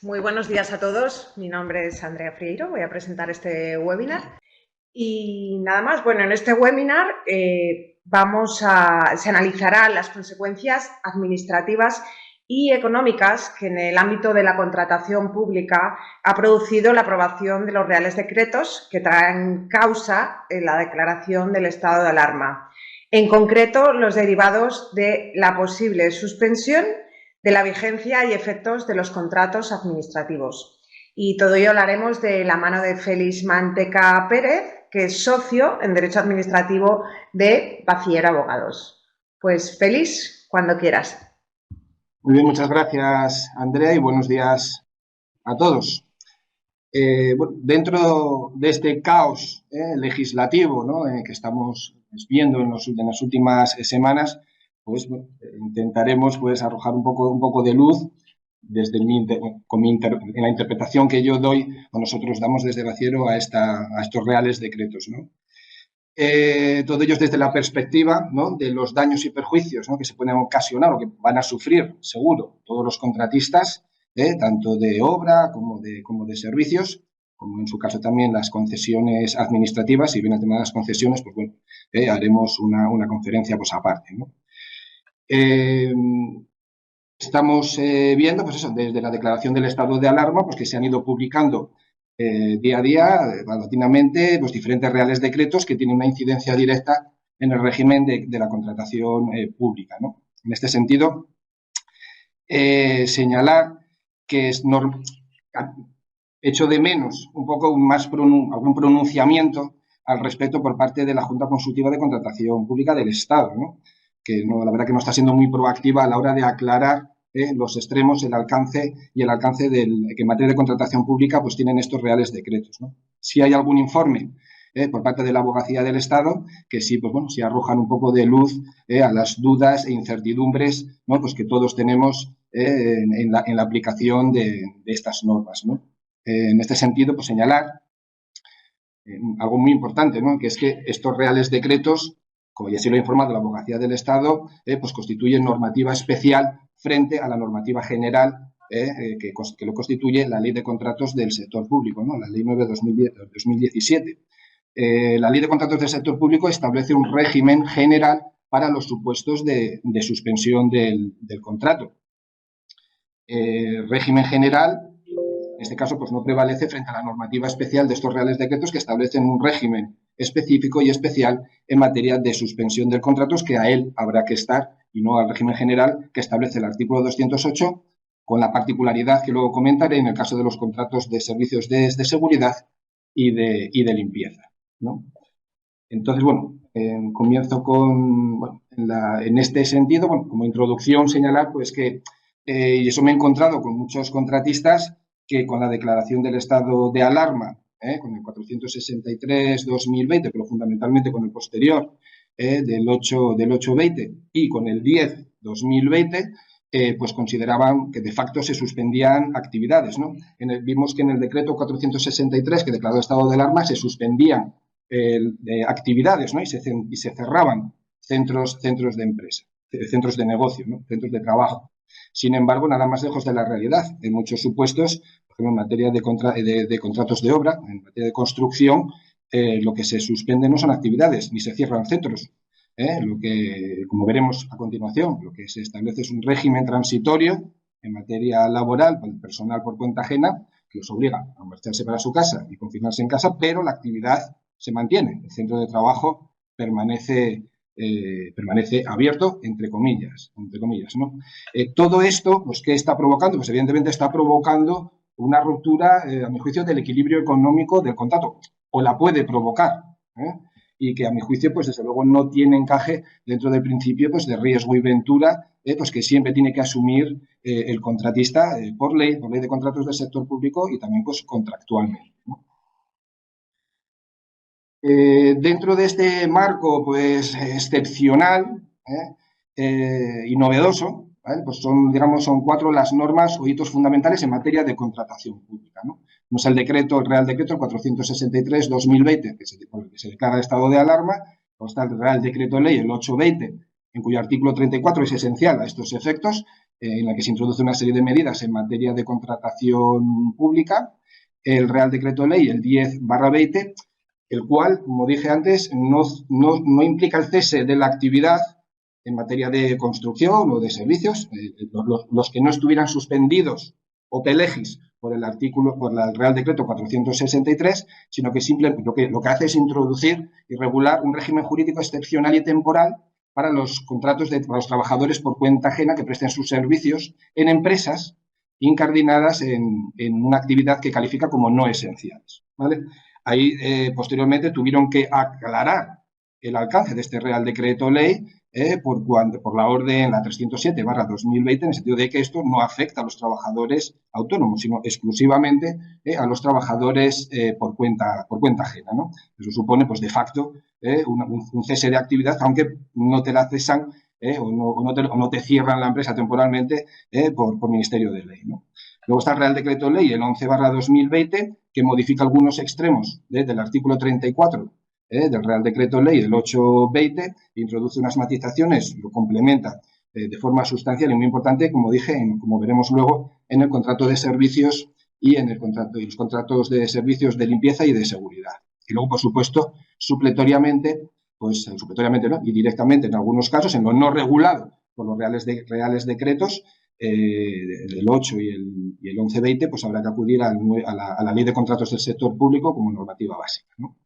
Muy buenos días a todos. Mi nombre es Andrea Frieiro. Voy a presentar este webinar. Y nada más, bueno, en este webinar se analizarán las consecuencias administrativas y económicas que en el ámbito de la contratación pública ha producido la aprobación de los Reales Decretos que traen causa en la declaración del estado de alarma. En concreto, los derivados de la posible suspensión de la vigencia y efectos de los contratos administrativos. Y todo ello lo haremos de la mano de Félix Manteca Pérez, que es socio en Derecho Administrativo de Bachiller Abogados. Pues Félix, cuando quieras. Muy bien, muchas gracias, Andrea, y buenos días a todos. Bueno, dentro de este caos legislativo, ¿no?, que estamos viendo en las últimas semanas, pues bueno, intentaremos pues arrojar un poco de luz desde en la interpretación que yo doy o nosotros damos desde Baciero a estos reales decretos, ¿no? Todo ello desde la perspectiva, ¿no?, de los daños y perjuicios, ¿no?, que se pueden ocasionar o que van a sufrir, seguro, todos los contratistas, tanto de obra como de servicios, como en su caso también las concesiones administrativas. Y bien el tema de las concesiones, pues bueno, haremos una conferencia pues aparte, ¿no? Estamos viendo, pues eso, desde la declaración del estado de alarma, pues que se han ido publicando día a día, paulatinamente, pues diferentes reales decretos que tienen una incidencia directa en el régimen de la contratación pública, ¿no? En este sentido, señalar que echo de menos un poco algún pronunciamiento al respecto por parte de la Junta Consultiva de Contratación Pública del Estado, ¿no? Que no, la verdad que no está siendo muy proactiva a la hora de aclarar los extremos, el alcance que en materia de contratación pública pues tienen estos reales decretos, ¿no? Si hay algún informe por parte de la Abogacía del Estado que sí, pues bueno, sí arrojan un poco de luz a las dudas e incertidumbres, ¿no?, pues que todos tenemos en la aplicación de estas normas, ¿no? En este sentido, pues señalar algo muy importante, ¿no?, que es que estos reales decretos, como ya se lo ha informado la Abogacía del Estado, pues constituyen normativa especial frente a la normativa general que lo constituye la Ley de Contratos del Sector Público, ¿no?, la Ley 9/2017. La Ley de Contratos del Sector Público establece un régimen general para los supuestos de suspensión del contrato. Régimen general, en este caso, pues no prevalece frente a la normativa especial de estos reales decretos que establecen un régimen específico y especial en materia de suspensión del contrato, que a él habrá que estar y no al régimen general que establece el artículo 208, con la particularidad que luego comentaré en el caso de los contratos de servicios de seguridad y de limpieza, ¿no? Entonces, bueno, comienzo con, bueno, en este sentido, bueno, como introducción señalar pues que, y eso me he encontrado con muchos contratistas que con la declaración del estado de alarma, con el 463/2020, pero fundamentalmente con el posterior del 8/20 y con el 10/2020, pues consideraban que de facto se suspendían actividades, ¿no? Vimos que en el decreto 463, que declaró estado de alarma, se suspendían actividades, ¿no?, y se cerraban centros de empresa, centros de negocio, ¿no?, centros de trabajo. Sin embargo, nada más lejos de la realidad. En muchos supuestos, por ejemplo, en materia de contratos de obra, en materia de construcción, lo que se suspende no son actividades, ni se cierran centros. Lo que, como veremos a continuación, lo que se establece es un régimen transitorio en materia laboral para el personal por cuenta ajena, que los obliga a marcharse para su casa y confinarse en casa, pero la actividad se mantiene. El centro de trabajo permanece abierto, entre comillas, ¿no? Todo esto, pues, ¿qué está provocando? Pues evidentemente está provocando una ruptura, a mi juicio, del equilibrio económico del contrato, o la puede provocar, y que a mi juicio, pues desde luego no tiene encaje dentro del principio pues de riesgo y ventura, pues que siempre tiene que asumir el contratista por ley de contratos del sector público y también pues contractualmente, ¿no? Dentro de este marco pues excepcional y novedoso, ¿vale?, pues son 4 las normas o hitos fundamentales en materia de contratación pública, ¿no? Tenemos el Real Decreto 463/2020, por el que se declara estado de alarma. Está el Real Decreto Ley, el 8/20, en cuyo artículo 34 es esencial a estos efectos, en la que se introduce una serie de medidas en materia de contratación pública, el Real Decreto Ley, el 10/20, el cual, como dije antes, no implica el cese de la actividad en materia de construcción o de servicios, los que no estuvieran suspendidos o pelegis por el Real Decreto 463, sino que simplemente lo que hace es introducir y regular un régimen jurídico excepcional y temporal para los contratos para los trabajadores por cuenta ajena que presten sus servicios en empresas incardinadas en una actividad que califica como no esenciales, ¿vale? Ahí, posteriormente, tuvieron que aclarar el alcance de este Real Decreto Ley por la orden, la 307/2020, en el sentido de que esto no afecta a los trabajadores autónomos, sino exclusivamente a los trabajadores por cuenta ajena, ¿no? Eso supone, pues, de facto, un cese de actividad, aunque no te la cesan o no te cierran la empresa temporalmente por Ministerio de Ley, ¿no? Luego está el Real Decreto Ley, el 11/2020, que modifica algunos extremos del artículo 34 del Real Decreto Ley, el 8/20, introduce unas matizaciones, lo complementa de forma sustancial y muy importante, como dije, como veremos luego, en el contrato de servicios y en los contratos de servicios de limpieza y de seguridad. Y luego, por supuesto, supletoriamente, ¿no? Y directamente en algunos casos, en lo no regulado por los reales decretos, el 8 y el 11/20, pues habrá que acudir a la Ley de Contratos del Sector Público como normativa básica, ¿no?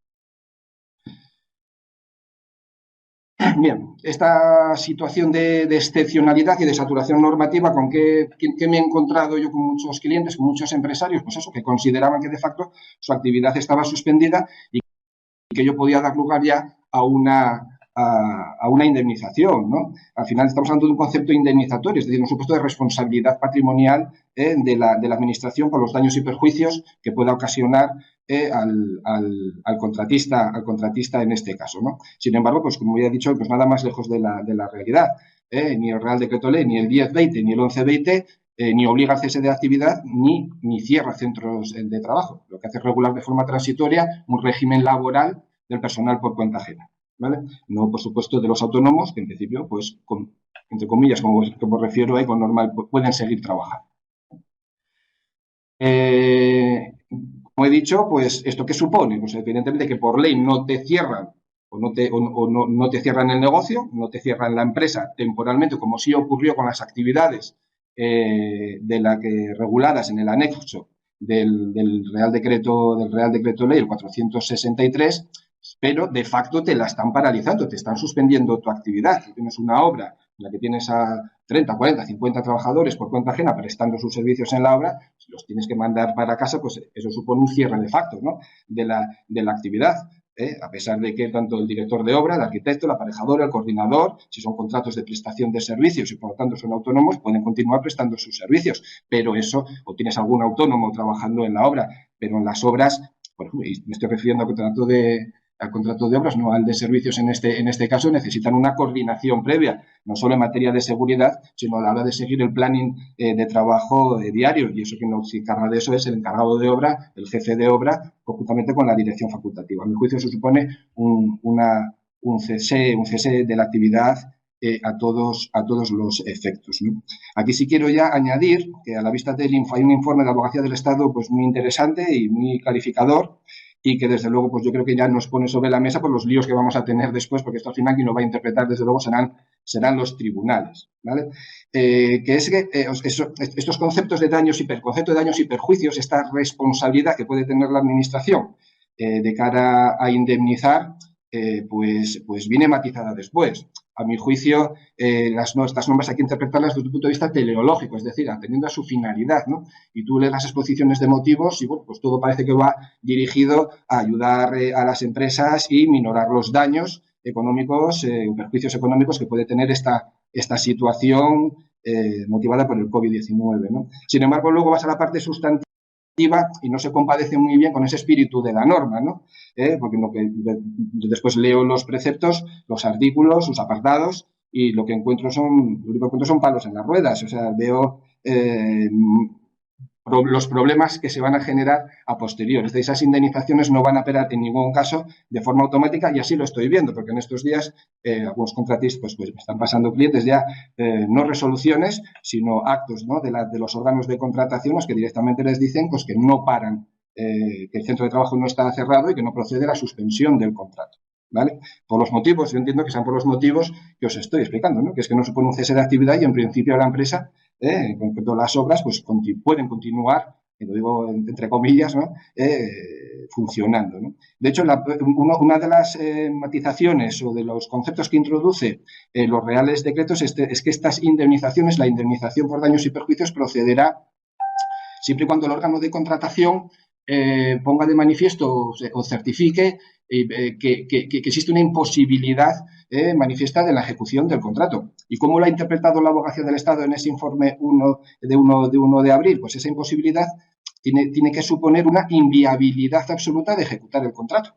Bien, esta situación de excepcionalidad y de saturación normativa, ¿con qué me he encontrado yo con muchos clientes, con muchos empresarios? Pues eso, que consideraban que de facto su actividad estaba suspendida y que yo podía dar lugar ya a una indemnización, ¿no? Al final estamos hablando de un concepto indemnizatorio, es decir, un supuesto de responsabilidad patrimonial de la administración por los daños y perjuicios que pueda ocasionar al contratista en este caso, ¿no? Sin embargo, pues como ya he dicho, pues nada más lejos de la realidad. Ni el Real Decreto Ley, ni el 10/20, ni el 11/20 ni obliga al cese de actividad ni cierra centros de trabajo. Lo que hace es regular de forma transitoria un régimen laboral del personal por cuenta ajena, ¿vale? No, por supuesto, de los autónomos, que en principio, pues, entre comillas, como refiero ahí, con normal, pueden seguir trabajando. Como he dicho, pues, ¿esto qué supone? Pues, evidentemente, que por ley no te cierran no te cierran el negocio, no te cierran la empresa temporalmente, como sí ocurrió con las actividades reguladas en el anexo del Real Decreto Ley, el 463, pero de facto te la están paralizando, te están suspendiendo tu actividad. Si tienes una obra en la que tienes a 30, 40, 50 trabajadores por cuenta ajena prestando sus servicios en la obra, si los tienes que mandar para casa, pues eso supone un cierre de facto, ¿no? de la actividad. A pesar de que tanto el director de obra, el arquitecto, el aparejador, el coordinador, si son contratos de prestación de servicios y por lo tanto son autónomos, pueden continuar prestando sus servicios. Pero eso, o tienes algún autónomo trabajando en la obra, pero en las obras, por ejemplo, y me estoy refiriendo al contrato de obras, no al de servicios en este caso, necesitan una coordinación previa, no solo en materia de seguridad, sino a la hora de seguir el planning de trabajo diario. Y eso, quien se encarga de eso es el encargado de obra, el jefe de obra, conjuntamente con la dirección facultativa. A mi juicio, eso supone un cese de la actividad a todos los efectos, ¿no? Aquí sí quiero ya añadir que a la vista hay un informe de la Abogacía del Estado pues muy interesante y muy clarificador, y que desde luego pues yo creo que ya nos pone sobre la mesa por los líos que vamos a tener después, porque esto al final quien lo va a interpretar desde luego serán los tribunales, ¿vale? Que es que estos conceptos de concepto de daños y perjuicios, esta responsabilidad que puede tener la administración de cara a indemnizar, pues viene matizada después. A mi juicio, estas normas hay que interpretarlas desde un punto de vista teleológico, es decir, atendiendo a su finalidad, ¿no? Y tú lees las exposiciones de motivos y, bueno, pues todo parece que va dirigido a ayudar a las empresas y minorar los daños económicos, perjuicios económicos que puede tener esta situación motivada por el COVID-19, ¿no? Sin embargo, luego vas a la parte sustantiva y no se compadece muy bien con ese espíritu de la norma, ¿no? Porque yo después leo los preceptos, los artículos, sus apartados, y lo que encuentro son palos en las ruedas. O sea, veo los problemas que se van a generar a posteriori. Esas indemnizaciones no van a operar en ningún caso de forma automática, y así lo estoy viendo, porque en estos días algunos contratistas pues me están pasando clientes ya no resoluciones, sino actos, ¿no?, de los órganos de contratación, los que directamente les dicen pues que no paran, que el centro de trabajo no está cerrado y que no procede la suspensión del contrato. ¿Vale? Por los motivos, yo entiendo que sean por los motivos que os estoy explicando, ¿no? Que es que no supone un cese de actividad y en principio la empresa, en concreto las obras, pues pueden continuar, lo digo entre comillas, ¿no?, funcionando, ¿no? De hecho, una de las matizaciones o de los conceptos que introduce los reales decretos es que estas indemnizaciones, la indemnización por daños y perjuicios, procederá siempre y cuando el órgano de contratación ponga de manifiesto o certifique que existe una imposibilidad manifiesta de la ejecución del contrato. ¿Y cómo lo ha interpretado la Abogacía del Estado en ese informe 1 de abril? Pues esa imposibilidad tiene que suponer una inviabilidad absoluta de ejecutar el contrato.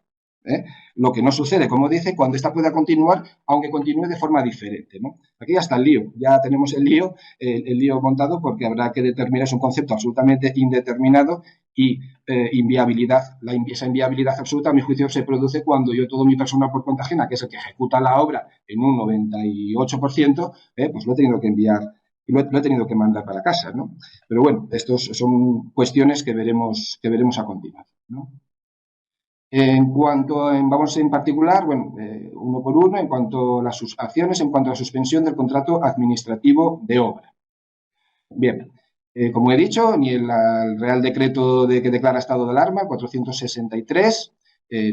Lo que no sucede, como dice, cuando ésta pueda continuar, aunque continúe de forma diferente, ¿no? Aquí ya está el lío, ya tenemos el lío montado, porque habrá que determinar, es un concepto absolutamente indeterminado y inviabilidad. Esa inviabilidad absoluta, a mi juicio, se produce cuando yo todo mi personal por cuenta ajena, que es el que ejecuta la obra en un 98%, pues lo he tenido que enviar y lo he tenido que mandar para casa, ¿no? Pero bueno, estos son cuestiones que veremos a continuación, ¿no? Vamos en particular, bueno, uno por uno, en cuanto a las acciones, en cuanto a la suspensión del contrato administrativo de obra. Bien, como he dicho, ni el Real Decreto que declara estado de alarma, 463,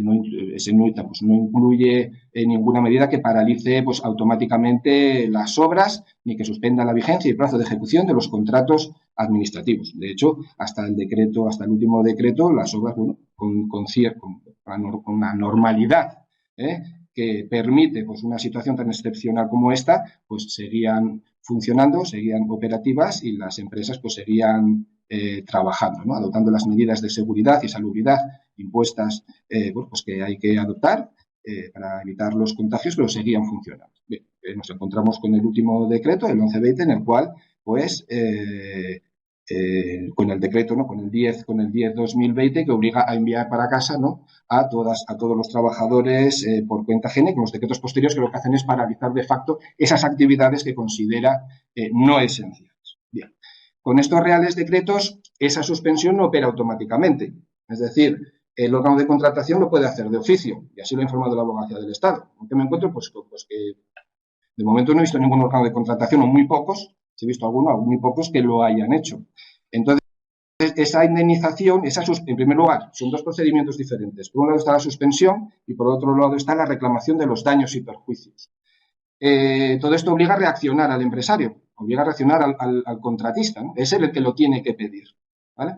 no incluye ninguna medida que paralice pues, automáticamente las obras ni que suspenda la vigencia y plazo de ejecución de los contratos administrativos. De hecho, hasta el último decreto, las obras, bueno, con una normalidad que permite pues, una situación tan excepcional como esta, pues seguían funcionando, seguían operativas y las empresas pues seguían trabajando, ¿no?, adoptando las medidas de seguridad y salubridad impuestas bueno, pues que hay que adoptar para evitar los contagios, pero seguían funcionando. Bien, nos encontramos con el último decreto, el 1120, en el cual pues con el decreto, ¿no?, con el 10/2020, que obliga a enviar para casa, ¿no?, a todos los trabajadores por cuenta ajena, y con los decretos posteriores que lo que hacen es paralizar de facto esas actividades que considera no esenciales. Bien, con estos reales decretos esa suspensión no opera automáticamente, es decir, el órgano de contratación lo puede hacer de oficio, y así lo ha informado la Abogacía del Estado. ¿Con qué me encuentro? Pues que de momento no he visto ningún órgano de contratación, o muy pocos, si he visto alguno, muy pocos que lo hayan hecho. Entonces, esa indemnización, en primer lugar, son dos procedimientos diferentes. Por un lado está la suspensión y por otro lado está la reclamación de los daños y perjuicios. Todo esto obliga a reaccionar al empresario, obliga a reaccionar al contratista, ¿no? Es él el que lo tiene que pedir, ¿vale?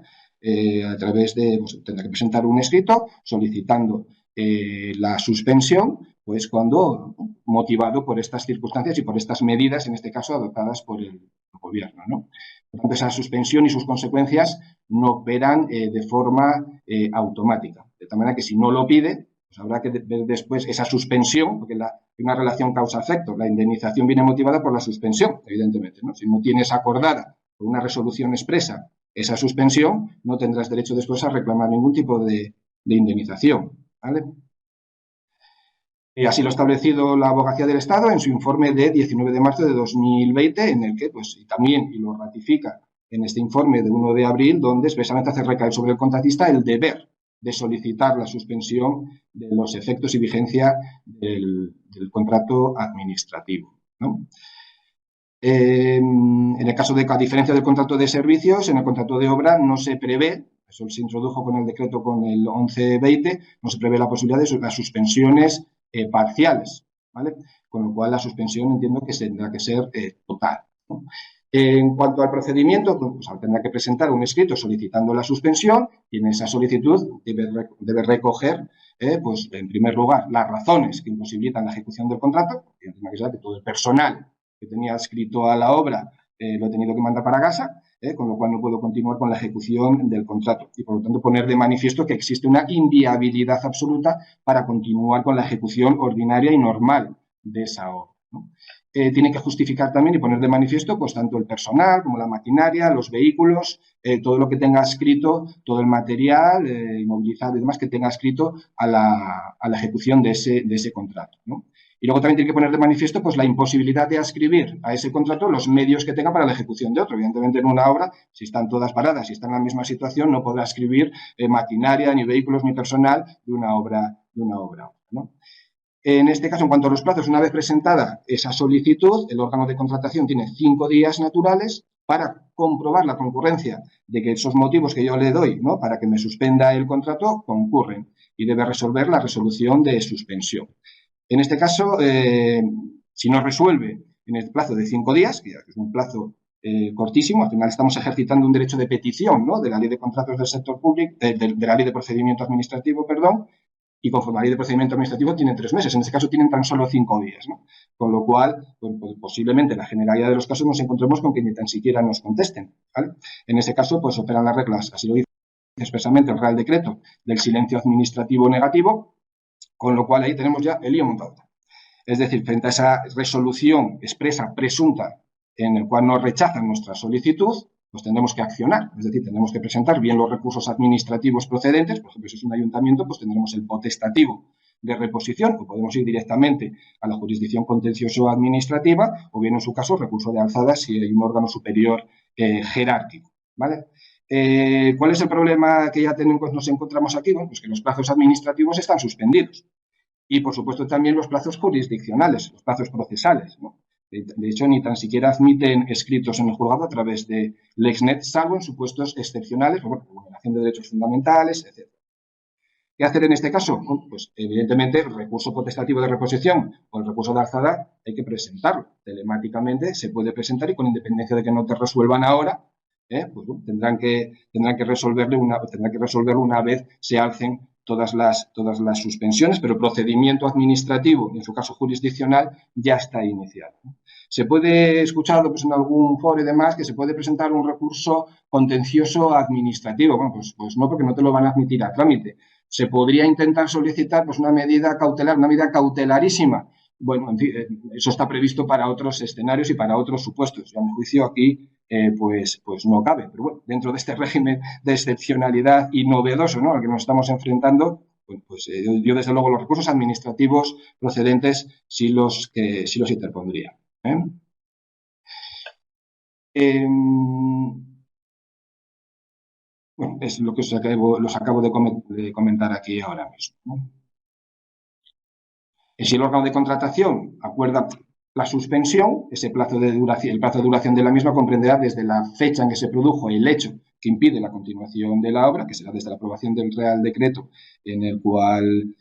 A través de, pues, tendrá que presentar un escrito solicitando la suspensión, pues cuando motivado por estas circunstancias y por estas medidas, en este caso adoptadas por el gobierno, ¿no? Por tanto, esa suspensión y sus consecuencias no operan de forma automática, de tal manera que si no lo pide, pues habrá que ver después esa suspensión, porque hay una relación causa-efecto. La indemnización viene motivada por la suspensión, evidentemente, ¿no? Si no tienes acordada por una resolución expresa esa suspensión, no tendrás derecho después a reclamar ningún tipo de indemnización, ¿vale? Así lo ha establecido la Abogacía del Estado en su informe de 19 de marzo de 2020, en el que, pues, y lo ratifica en este informe de 1 de abril, donde expresamente hace recaer sobre el contratista el deber de solicitar la suspensión de los efectos y vigencia del contrato administrativo, ¿no? En el caso de, a diferencia del contrato de servicios, en el contrato de obra no se prevé, eso se introdujo con el decreto con el 1120, no se prevé la posibilidad de las suspensiones parciales, ¿vale? Con lo cual la suspensión entiendo que tendrá que ser total, ¿no? En cuanto al procedimiento, pues tendrá que presentar un escrito solicitando la suspensión y en esa solicitud debe recoger, pues en primer lugar, las razones que imposibilitan la ejecución del contrato, porque tiene que ser que todo el personal que tenía adscrito a la obra lo he tenido que mandar para casa, con lo cual no puedo continuar con la ejecución del contrato y, por lo tanto, poner de manifiesto que existe una inviabilidad absoluta para continuar con la ejecución ordinaria y normal de esa obra, ¿no? Tiene que justificar también y poner de manifiesto pues tanto el personal como la maquinaria, los vehículos todo lo que tenga escrito, todo el material inmovilizado y demás que tenga escrito a la ejecución de ese contrato, ¿no? Y luego también tiene que poner de manifiesto pues, la imposibilidad de adscribir a ese contrato los medios que tenga para la ejecución de otro. Evidentemente, en una obra, si están todas paradas, si están en la misma situación, no podrá adscribir maquinaria, ni vehículos, ni personal de una obra, ¿no? En este caso, en cuanto a los plazos, una vez presentada esa solicitud, el órgano de contratación tiene 5 días naturales para comprobar la concurrencia de que esos motivos que yo le doy, ¿no?, para que me suspenda el contrato concurren y debe resolver la resolución de suspensión. En este caso, si no resuelve en el plazo de 5 días, que es un plazo cortísimo, al final estamos ejercitando un derecho de petición, ¿no?, de la Ley de Contratos del Sector Público, de la Ley de Procedimiento Administrativo, perdón, y conforme a la Ley de Procedimiento Administrativo tienen 3 meses, en este caso tienen tan solo 5 días, ¿no? Con lo cual, pues, posiblemente en la generalidad de los casos nos encontremos con que ni tan siquiera nos contesten, ¿vale? En este caso, pues operan las reglas, así lo dice expresamente el Real Decreto del silencio administrativo negativo, con lo cual ahí tenemos ya el lío montado. Es decir, frente a esa resolución expresa, presunta, en el cual nos rechazan nuestra solicitud, pues tendremos que accionar, es decir, tendremos que presentar bien los recursos administrativos procedentes, por ejemplo, si es un ayuntamiento, pues tendremos el potestativo de reposición, o podemos ir directamente a la jurisdicción contencioso-administrativa, o bien, en su caso, recurso de alzada si hay un órgano superior jerárquico, ¿vale? ¿Cuál es el problema que ya nos encontramos aquí? Bueno, pues que los plazos administrativos están suspendidos. Y, por supuesto, también los plazos jurisdiccionales, los plazos procesales, ¿no? De hecho, ni tan siquiera admiten escritos en el juzgado a través de LexNet, salvo en supuestos excepcionales, como vulneración de derechos fundamentales, etc. ¿Qué hacer en este caso? Bueno, pues, evidentemente, el recurso potestativo de reposición o el recurso de alzada hay que presentarlo. Telemáticamente se puede presentar y con independencia de que no te resuelvan ahora, pues tendrán que resolverlo una vez se alcen todas las suspensiones, pero el procedimiento administrativo, y en su caso jurisdiccional, ya está iniciado. Se puede escuchar pues, en algún foro y demás que se puede presentar un recurso contencioso administrativo. Bueno, pues no, porque no te lo van a admitir a trámite. Se podría intentar solicitar pues, una medida cautelar, una medida cautelarísima. Bueno, en fin, eso está previsto para otros escenarios y para otros supuestos. Y a mi juicio aquí pues no cabe. Pero bueno, dentro de este régimen de excepcionalidad y novedoso, ¿no?, al que nos estamos enfrentando, pues yo desde luego los recursos administrativos procedentes sí los interpondría. Bueno, es lo que los acabo de comentar aquí ahora mismo, ¿no? Si el órgano de contratación acuerda la suspensión, el plazo de duración de la misma comprenderá desde la fecha en que se produjo el hecho que impide la continuación de la obra, que será desde la aprobación del Real Decreto, en el cual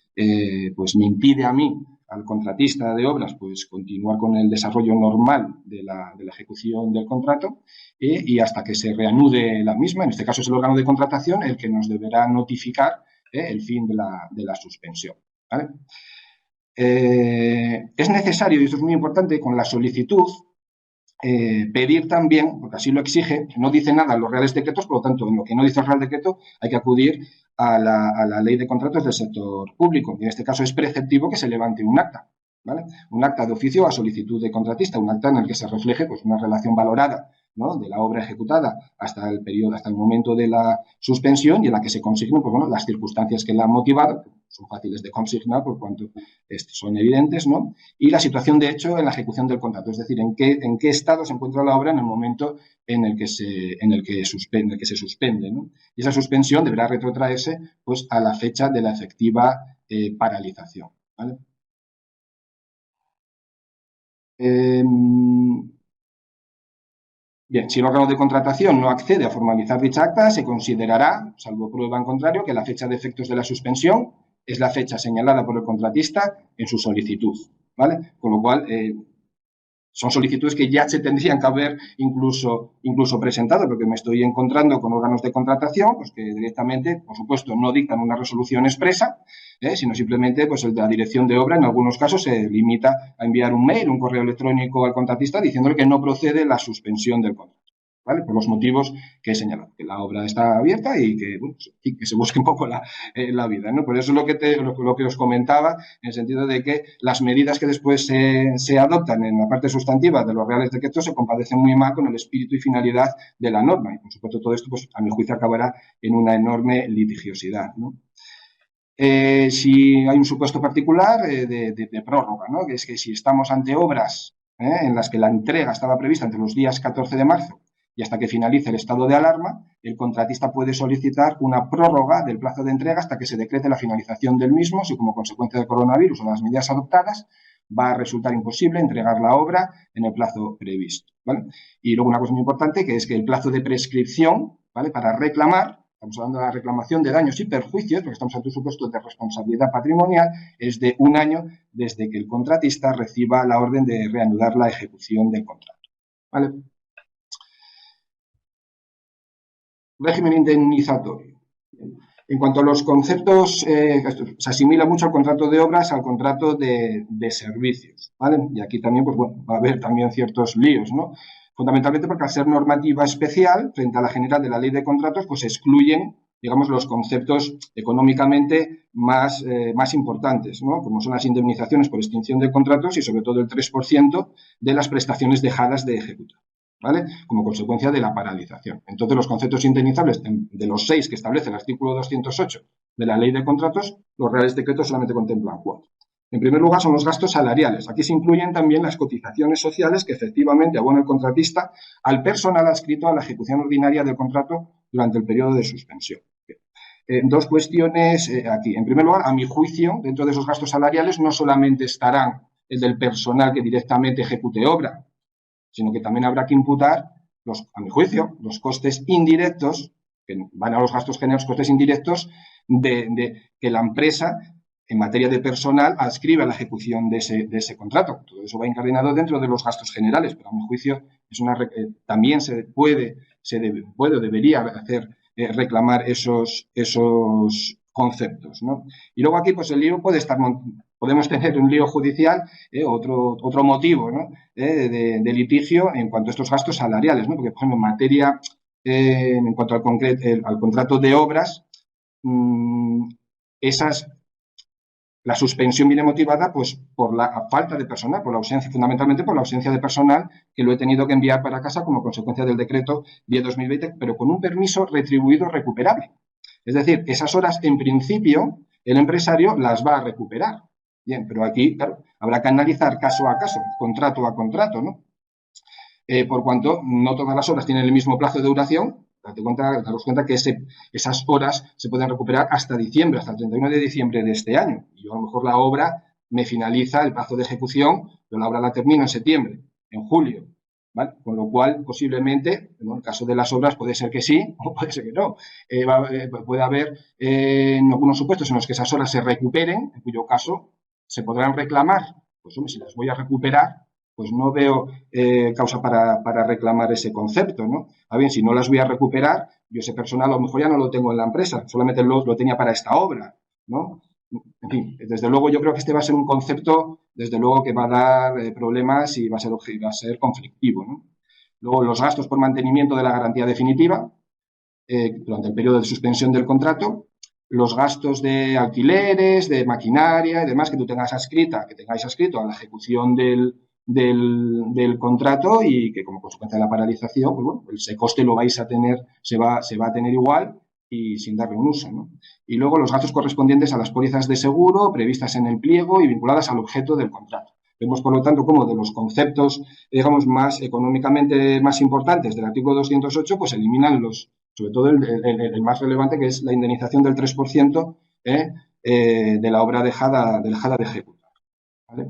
pues me impide a mí, al contratista de obras, pues continuar con el desarrollo normal de la ejecución del contrato y hasta que se reanude la misma. En este caso es el órgano de contratación el que nos deberá notificar el fin de la suspensión, ¿vale? Es necesario, y esto es muy importante, con la solicitud, pedir también, porque así lo exige, no dice nada en los reales decretos, por lo tanto, en lo que no dice el Real Decreto, hay que acudir a la Ley de Contratos del Sector Público, y en este caso es preceptivo que se levante un acta, ¿vale? Un acta de oficio a solicitud de contratista, un acta en el que se refleje pues, una relación valorada, ¿no?, de la obra ejecutada hasta el momento de la suspensión y en la que se consignen pues, bueno, las circunstancias que la han motivado, son fáciles de consignar por cuanto son evidentes, ¿no?, y la situación de hecho en la ejecución del contrato, es decir, en qué estado se encuentra la obra en el momento en el que se suspende, ¿no? Y esa suspensión deberá retrotraerse pues, a la fecha de la efectiva paralización, ¿vale? Bien, si el órgano de contratación no accede a formalizar dicha acta, se considerará, salvo prueba en contrario, que la fecha de efectos de la suspensión es la fecha señalada por el contratista en su solicitud, ¿vale? Con lo cual, son solicitudes que ya se tendrían que haber incluso presentado, porque me estoy encontrando con órganos de contratación pues que directamente, por supuesto, no dictan una resolución expresa, sino simplemente pues la dirección de obra en algunos casos se limita a enviar un mail, un correo electrónico al contratista diciéndole que no procede la suspensión del contrato. ¿vale? Por los motivos que he señalado, que la obra está abierta y que, bueno, y que se busque un poco la vida, ¿no? Por eso es lo que os comentaba, en el sentido de que las medidas que después se adoptan en la parte sustantiva de los reales decretos se compadecen muy mal con el espíritu y finalidad de la norma. Y, por supuesto, todo esto, pues, a mi juicio, acabará en una enorme litigiosidad, ¿no? Si hay un supuesto particular de prórroga, ¿no? Que es que si estamos ante obras en las que la entrega estaba prevista entre los días 14 de marzo y hasta que finalice el estado de alarma, el contratista puede solicitar una prórroga del plazo de entrega hasta que se decrete la finalización del mismo, si como consecuencia del coronavirus o de las medidas adoptadas va a resultar imposible entregar la obra en el plazo previsto, ¿vale? Y luego una cosa muy importante, que es que el plazo de prescripción, ¿vale?, para reclamar, estamos hablando de la reclamación de daños y perjuicios, porque estamos ante un supuesto de responsabilidad patrimonial, es de 1 año desde que el contratista reciba la orden de reanudar la ejecución del contrato, ¿vale? Régimen indemnizatorio. En cuanto a los conceptos, se asimila mucho al contrato de obras al contrato de servicios, ¿vale? Y aquí también, pues bueno, va a haber también ciertos líos, ¿no? Fundamentalmente porque al ser normativa especial, frente a la general de la ley de contratos, pues se excluyen, digamos, los conceptos económicamente más importantes, ¿no? Como son las indemnizaciones por extinción de contratos y sobre todo el 3% de las prestaciones dejadas de ejecutar, ¿vale?, como consecuencia de la paralización. Entonces, los conceptos indemnizables de los 6 que establece el artículo 208 de la Ley de Contratos, los reales decretos solamente contemplan 4. En primer lugar, son los gastos salariales. Aquí se incluyen también las cotizaciones sociales que efectivamente abona el contratista al personal adscrito a la ejecución ordinaria del contrato durante el periodo de suspensión. Dos cuestiones aquí. En primer lugar, a mi juicio, dentro de esos gastos salariales no solamente estarán el del personal que directamente ejecute obra, sino que también habrá que imputar, a mi juicio, los costes indirectos, que van a los gastos generales, costes indirectos de que la empresa, en materia de personal, adscribe a la ejecución de ese contrato. Todo eso va incardinado dentro de los gastos generales, pero a mi juicio también se puede o debería hacer reclamar esos conceptos, ¿no? Y luego aquí, pues el lío podemos tener un lío judicial, otro motivo, ¿no?, de litigio en cuanto a estos gastos salariales, ¿no? Porque, por ejemplo, en materia, en cuanto al contrato de obras, la suspensión viene motivada, pues, por la falta de personal, fundamentalmente por la ausencia de personal, que lo he tenido que enviar para casa como consecuencia del decreto 10/2020, pero con un permiso retribuido recuperable. Es decir, esas horas, en principio, el empresario las va a recuperar. Bien, pero aquí, claro, habrá que analizar caso a caso, contrato a contrato, ¿no? Por cuanto no todas las horas tienen el mismo plazo de duración, daros cuenta que esas horas se pueden recuperar hasta diciembre, hasta el 31 de diciembre de este año. Y yo, a lo mejor, la obra me finaliza el plazo de ejecución, pero la obra la termino en septiembre, en julio, ¿vale? Con lo cual, posiblemente, en el caso de las obras, puede ser que sí o puede ser que no. Puede haber en algunos supuestos en los que esas horas se recuperen, en cuyo caso se podrán reclamar. Pues, hombre, si las voy a recuperar, pues no veo causa para reclamar ese concepto, ¿no? A bien, si no las voy a recuperar, yo ese personal a lo mejor ya no lo tengo en la empresa, solamente lo tenía para esta obra, ¿no? En fin, desde luego yo creo que este va a ser un concepto, desde luego, que va a dar problemas y va a ser conflictivo, ¿no? Luego, los gastos por mantenimiento de la garantía definitiva durante el periodo de suspensión del contrato, los gastos de alquileres, de maquinaria y demás que tengáis adscrito a la ejecución del contrato y que, como consecuencia de la paralización, pues bueno, ese coste lo vais a tener, se va a tener igual y sin darle un uso, ¿no? Y luego los gastos correspondientes a las pólizas de seguro previstas en el pliego y vinculadas al objeto del contrato. Vemos, por lo tanto, cómo de los conceptos, digamos, más económicamente más importantes del artículo 208, pues eliminan sobre todo el más relevante, que es la indemnización del 3% de la obra dejada de ejecutar, ¿vale?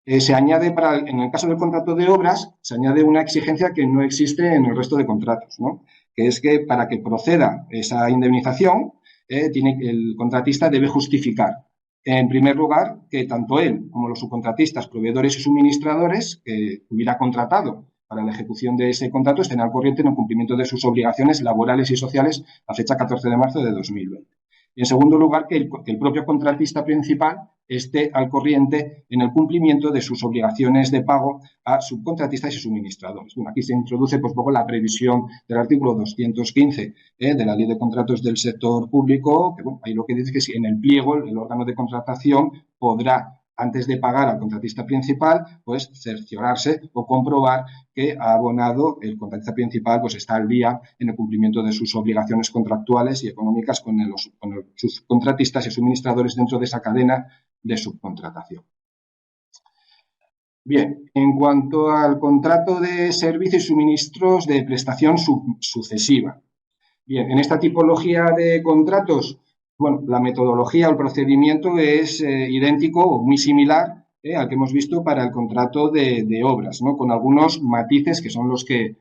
Se añade, en el caso del contrato de obras, se añade una exigencia que no existe en el resto de contratos, ¿no? Que es que para que proceda esa indemnización, el contratista debe justificar, en primer lugar, que tanto él como los subcontratistas, proveedores y suministradores que hubiera contratado para la ejecución de ese contrato estén al corriente en el cumplimiento de sus obligaciones laborales y sociales a fecha 14 de marzo de 2020. Y, en segundo lugar, que el propio contratista principal esté al corriente en el cumplimiento de sus obligaciones de pago a subcontratistas y suministradores. Bueno, aquí se introduce pues, poco la previsión del artículo 215 de la Ley de Contratos del Sector Público, que bueno, ahí lo que dice es que si en el pliego el órgano de contratación podrá, antes de pagar al contratista principal, pues cerciorarse o comprobar que ha abonado el contratista principal, pues está al día en el cumplimiento de sus obligaciones contractuales y económicas con los subcontratistas y suministradores dentro de esa cadena de subcontratación. Bien, en cuanto al contrato de servicios y suministros de prestación sucesiva. Bien, en esta tipología de contratos, bueno, la metodología o el procedimiento es idéntico o muy similar al que hemos visto para el contrato de obras, ¿no? Con algunos matices que son los que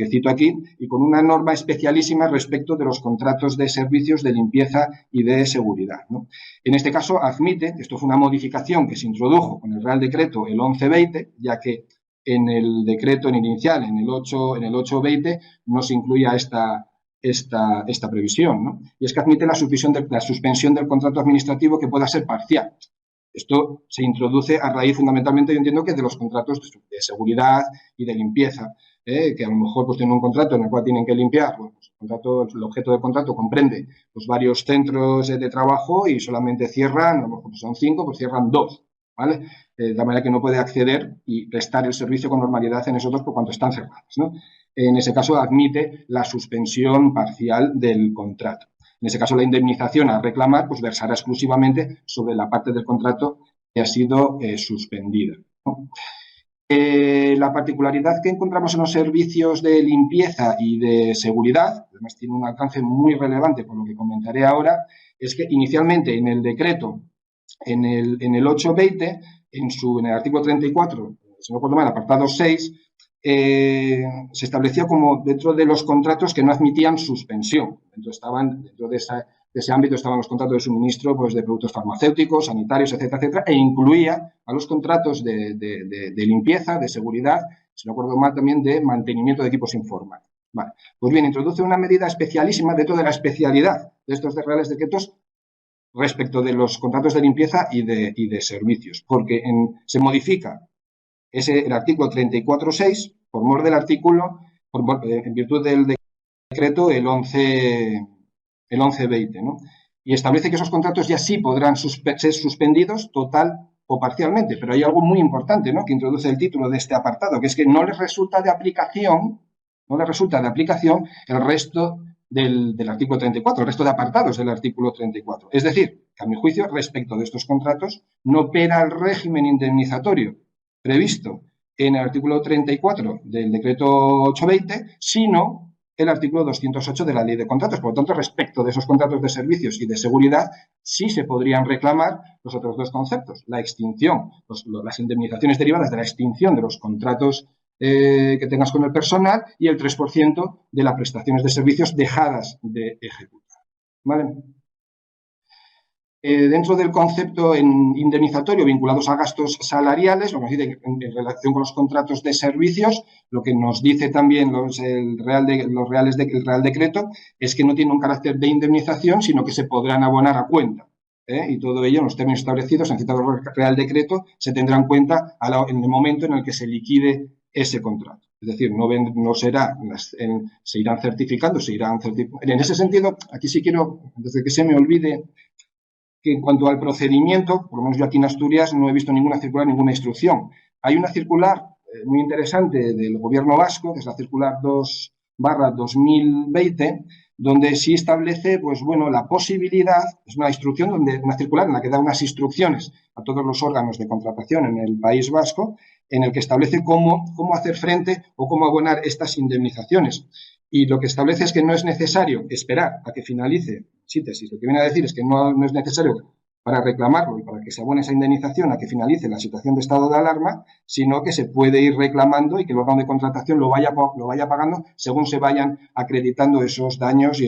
cito aquí y con una norma especialísima respecto de los contratos de servicios de limpieza y de seguridad, ¿no? En este caso, admite, esto fue una modificación que se introdujo con el Real Decreto el 1120, ya que en el decreto inicial, en el 820, no se incluía esta previsión, ¿no? Y es que admite la suspensión del contrato administrativo que pueda ser parcial. Esto se introduce a raíz fundamentalmente, yo entiendo, que de los contratos de seguridad y de limpieza, que a lo mejor pues, tienen un contrato en el cual tienen que limpiar, bueno, pues, el objeto del contrato comprende pues, varios centros de trabajo y solamente cierran, a lo mejor son 5, pues cierran 2, ¿vale? De la manera que no puede acceder y prestar el servicio con normalidad en esos 2 por cuanto están cerrados, ¿no? En ese caso admite la suspensión parcial del contrato. En ese caso, la indemnización a reclamar pues, versará exclusivamente sobre la parte del contrato que ha sido suspendida, ¿no? La particularidad que encontramos en los servicios de limpieza y de seguridad, además tiene un alcance muy relevante por lo que comentaré ahora, es que inicialmente en el decreto, en el 820, en el artículo 34, si no recuerdo mal, apartado 6, se establecía como dentro de los contratos que no admitían suspensión. Dentro de ese ámbito estaban los contratos de suministro pues, de productos farmacéuticos, sanitarios, etcétera, etcétera, e incluía a los contratos de limpieza, de seguridad, si no recuerdo mal, también de mantenimiento de equipos informáticos. Vale. Pues bien, introduce una medida especialísima dentro de la especialidad de estos reales decretos respecto de los contratos de limpieza y de servicios, porque se modifica el artículo 34.6 por mor del artículo, en virtud del decreto el 1120, ¿no? Y establece que esos contratos ya sí podrán ser suspendidos total o parcialmente, pero hay algo muy importante, ¿no? Que introduce el título de este apartado, que es que no les resulta de aplicación el resto del artículo 34, el resto de apartados del artículo 34. Es decir, que a mi juicio, respecto de estos contratos, no opera el régimen indemnizatorio previsto en el artículo 34 del decreto 820, sino el artículo 208 de la Ley de Contratos. Por lo tanto, respecto de esos contratos de servicios y de seguridad, sí se podrían reclamar los otros 2 conceptos. La extinción, las indemnizaciones derivadas de la extinción de los contratos que tengas con el personal y el 3% de las prestaciones de servicios dejadas de ejecutar, ¿vale? Dentro del concepto indemnizatorio vinculados a gastos salariales, lo que nos dice en relación con los contratos de servicios, lo que nos dice también el Real Decreto es que no tiene un carácter de indemnización, sino que se podrán abonar a cuenta. Y todo ello en los términos establecidos en el citado Real Decreto se tendrá en cuenta en el momento en el que se liquide ese contrato. Es decir, no será, se irán certificando, En ese sentido, aquí sí quiero, antes de que se me olvide, que en cuanto al procedimiento, por lo menos yo aquí en Asturias no he visto ninguna circular, ninguna instrucción. Hay una circular muy interesante del Gobierno vasco, que es la circular 2/2020, donde sí establece, pues bueno, la posibilidad, es una circular en la que da unas instrucciones a todos los órganos de contratación en el País Vasco, en el que establece cómo hacer frente o cómo abonar estas indemnizaciones. Y lo que establece es que no es necesario esperar a que finalice, síntesis, lo que viene a decir es que no es necesario para reclamarlo y para que se abone esa indemnización a que finalice la situación de estado de alarma, sino que se puede ir reclamando y que el órgano de contratación lo vaya pagando según se vayan acreditando esos daños y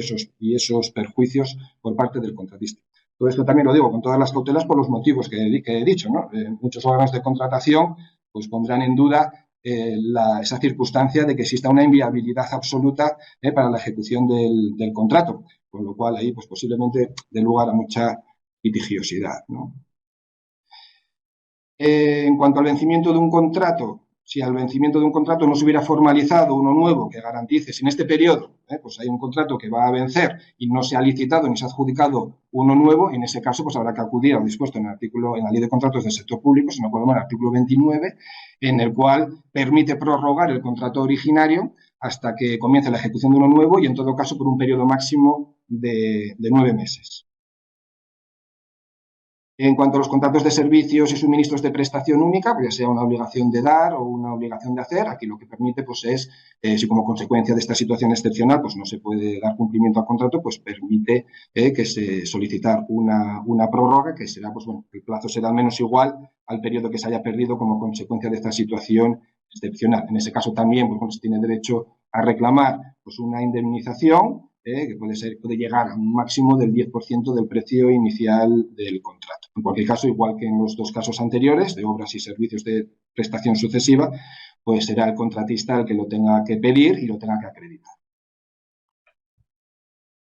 esos perjuicios por parte del contratista. Todo esto también lo digo con todas las cautelas por los motivos que he dicho, ¿no? Muchos órganos de contratación pues pondrán en duda esa circunstancia de que exista una inviabilidad absoluta para la ejecución del contrato. con lo cual ahí pues posiblemente dé lugar a mucha litigiosidad, ¿no? En cuanto al vencimiento de un contrato, si al vencimiento de un contrato no se hubiera formalizado uno nuevo que garantice, si en este periodo pues hay un contrato que va a vencer y no se ha licitado ni se ha adjudicado uno nuevo, en ese caso pues habrá que acudir a lo dispuesto en la Ley de Contratos del Sector Público, si no recuerdo mal, el artículo 29, en el cual permite prorrogar el contrato originario hasta que comience la ejecución de uno nuevo y en todo caso por un periodo máximo de 9 meses. En cuanto a los contratos de servicios y suministros de prestación única, pues ya sea una obligación de dar o una obligación de hacer, aquí lo que permite pues es, si como consecuencia de esta situación excepcional pues no se puede dar cumplimiento al contrato, pues permite que se solicitar una prórroga, que será, pues bueno, el plazo será al menos igual al periodo que se haya perdido como consecuencia de esta situación excepcional. En ese caso también pues, se tiene derecho a reclamar pues una indemnización que puede llegar a un máximo del 10% del precio inicial del contrato. En cualquier caso, igual que en los dos casos anteriores, de obras y servicios de prestación sucesiva, pues será el contratista el que lo tenga que pedir y lo tenga que acreditar.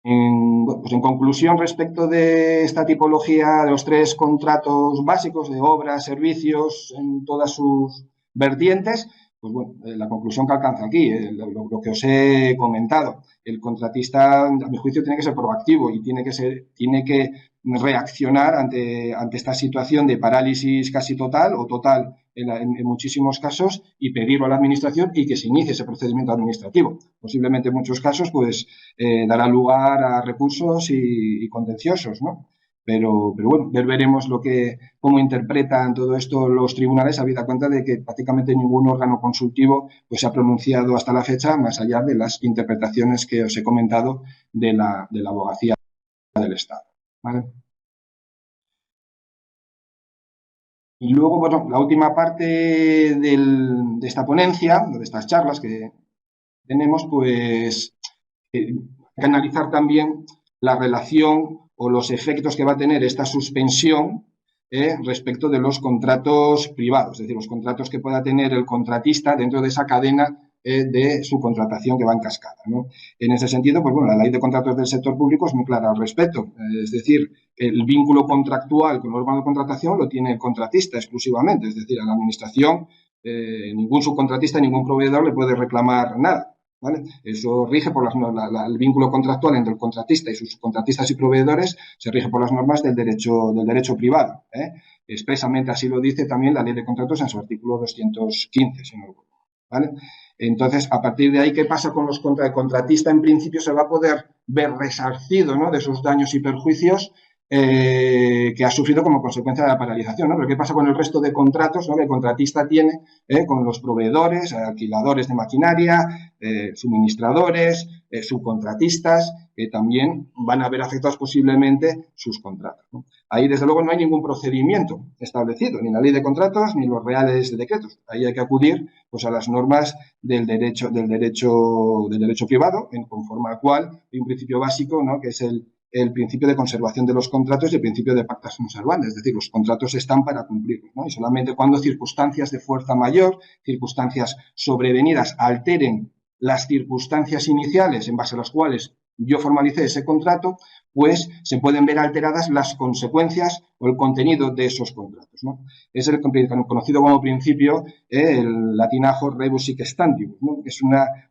Pues en conclusión, respecto de esta tipología de los 3 contratos básicos de obras, servicios, en todas sus vertientes, pues bueno, la conclusión que alcanza aquí, lo que os he comentado, el contratista, a mi juicio, tiene que ser proactivo y tiene que reaccionar ante esta situación de parálisis casi total o total en muchísimos casos y pedirlo a la administración y que se inicie ese procedimiento administrativo. Posiblemente en muchos casos pues dará lugar a recursos y contenciosos, ¿no? Pero bueno, veremos cómo interpretan todo esto los tribunales, habida cuenta de que prácticamente ningún órgano consultivo pues, se ha pronunciado hasta la fecha, más allá de las interpretaciones que os he comentado de la abogacía del Estado. ¿Vale? Y luego, bueno, la última parte de esta ponencia, de estas charlas que tenemos, pues hay que analizar también la relación o los efectos que va a tener esta suspensión respecto de los contratos privados, es decir, los contratos que pueda tener el contratista dentro de esa cadena de su contratación que va en cascada, ¿no? En ese sentido, pues bueno, la Ley de Contratos del Sector Público es muy clara al respecto, es decir, el vínculo contractual con el órgano de contratación lo tiene el contratista exclusivamente, es decir, a la administración ningún subcontratista, ningún proveedor le puede reclamar nada. ¿Vale? Eso rige por el vínculo contractual entre el contratista y sus contratistas y proveedores se rige por las normas del derecho privado. Expresamente así lo dice también la Ley de Contratos en su artículo 215, si no lo recuerdo. ¿Vale? Entonces, a partir de ahí, ¿qué pasa con los el contratista? En principio se va a poder ver resarcido, ¿no?, de sus daños y perjuicios que ha sufrido como consecuencia de la paralización, ¿no? Pero ¿qué pasa con el resto de contratos, ¿no?, que el contratista tiene con los proveedores, alquiladores de maquinaria, suministradores, subcontratistas, que también van a ver afectados posiblemente sus contratos, ¿no? Ahí, desde luego, no hay ningún procedimiento establecido, ni en la Ley de Contratos, ni en los reales decretos. Ahí hay que acudir pues, a las normas del derecho privado, conforme al cual hay un principio básico, ¿no?, que es el principio de conservación de los contratos y el principio de pacta sunt servanda, es decir, los contratos están para cumplirlos, ¿no? Y solamente cuando circunstancias de fuerza mayor, circunstancias sobrevenidas, alteren las circunstancias iniciales en base a las cuales yo formalicé ese contrato, pues se pueden ver alteradas las consecuencias o el contenido de esos contratos, ¿no? Es el conocido como principio, el latinajo rebus sic stantibus, ¿no?, que es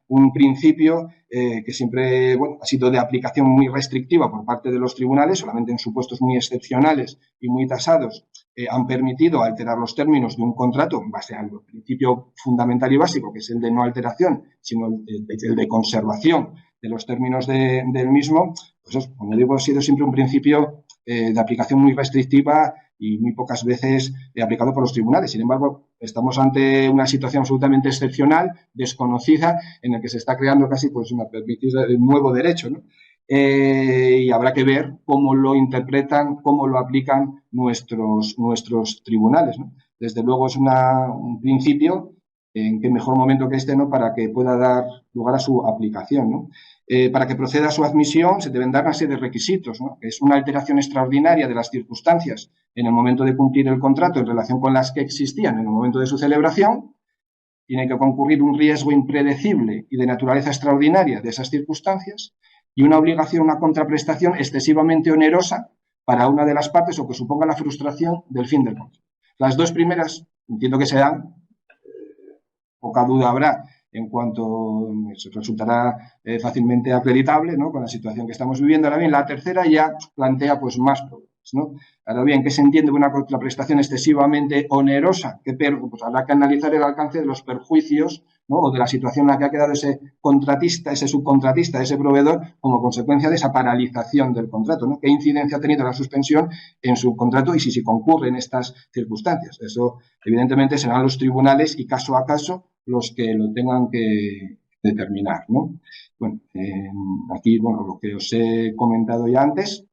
un principio que siempre ha sido de aplicación muy restrictiva por parte de los tribunales, solamente en supuestos muy excepcionales y muy tasados han permitido alterar los términos de un contrato en base al principio fundamental y básico, que es el de no alteración, sino el de conservación de los términos del mismo. Pues eso, como digo, ha sido siempre un principio de aplicación muy restrictiva y muy pocas veces aplicado por los tribunales. Sin embargo, estamos ante una situación absolutamente excepcional, desconocida, en la que se está creando casi pues un nuevo derecho, ¿no? Y habrá que ver cómo lo interpretan, cómo lo aplican nuestros tribunales, ¿no? Desde luego es un principio en qué mejor momento que este, ¿no?, para que pueda dar lugar a su aplicación, ¿no? Para que proceda a su admisión se deben dar una serie de requisitos, ¿no? Es una alteración extraordinaria de las circunstancias en el momento de cumplir el contrato en relación con las que existían en el momento de su celebración. Tiene que concurrir un riesgo impredecible y de naturaleza extraordinaria de esas circunstancias y una obligación, una contraprestación excesivamente onerosa para una de las partes o que suponga la frustración del fin del contrato. Las dos primeras entiendo que se dan, poca duda habrá en cuanto resultará fácilmente acreditable, ¿no?, con la situación que estamos viviendo. Ahora bien, la tercera ya plantea pues más problemas, ¿no? Ahora bien, ¿qué se entiende por una contraprestación excesivamente onerosa? Pues habrá que analizar el alcance de los perjuicios, ¿no?, o de la situación en la que ha quedado ese contratista, ese subcontratista, ese proveedor, como consecuencia de esa paralización del contrato, ¿no? ¿Qué incidencia ha tenido la suspensión en su contrato y si concurren estas circunstancias? Eso, evidentemente, serán los tribunales y caso a caso los que lo tengan que determinar, ¿no? Bueno, aquí, bueno, lo que os he comentado ya antes.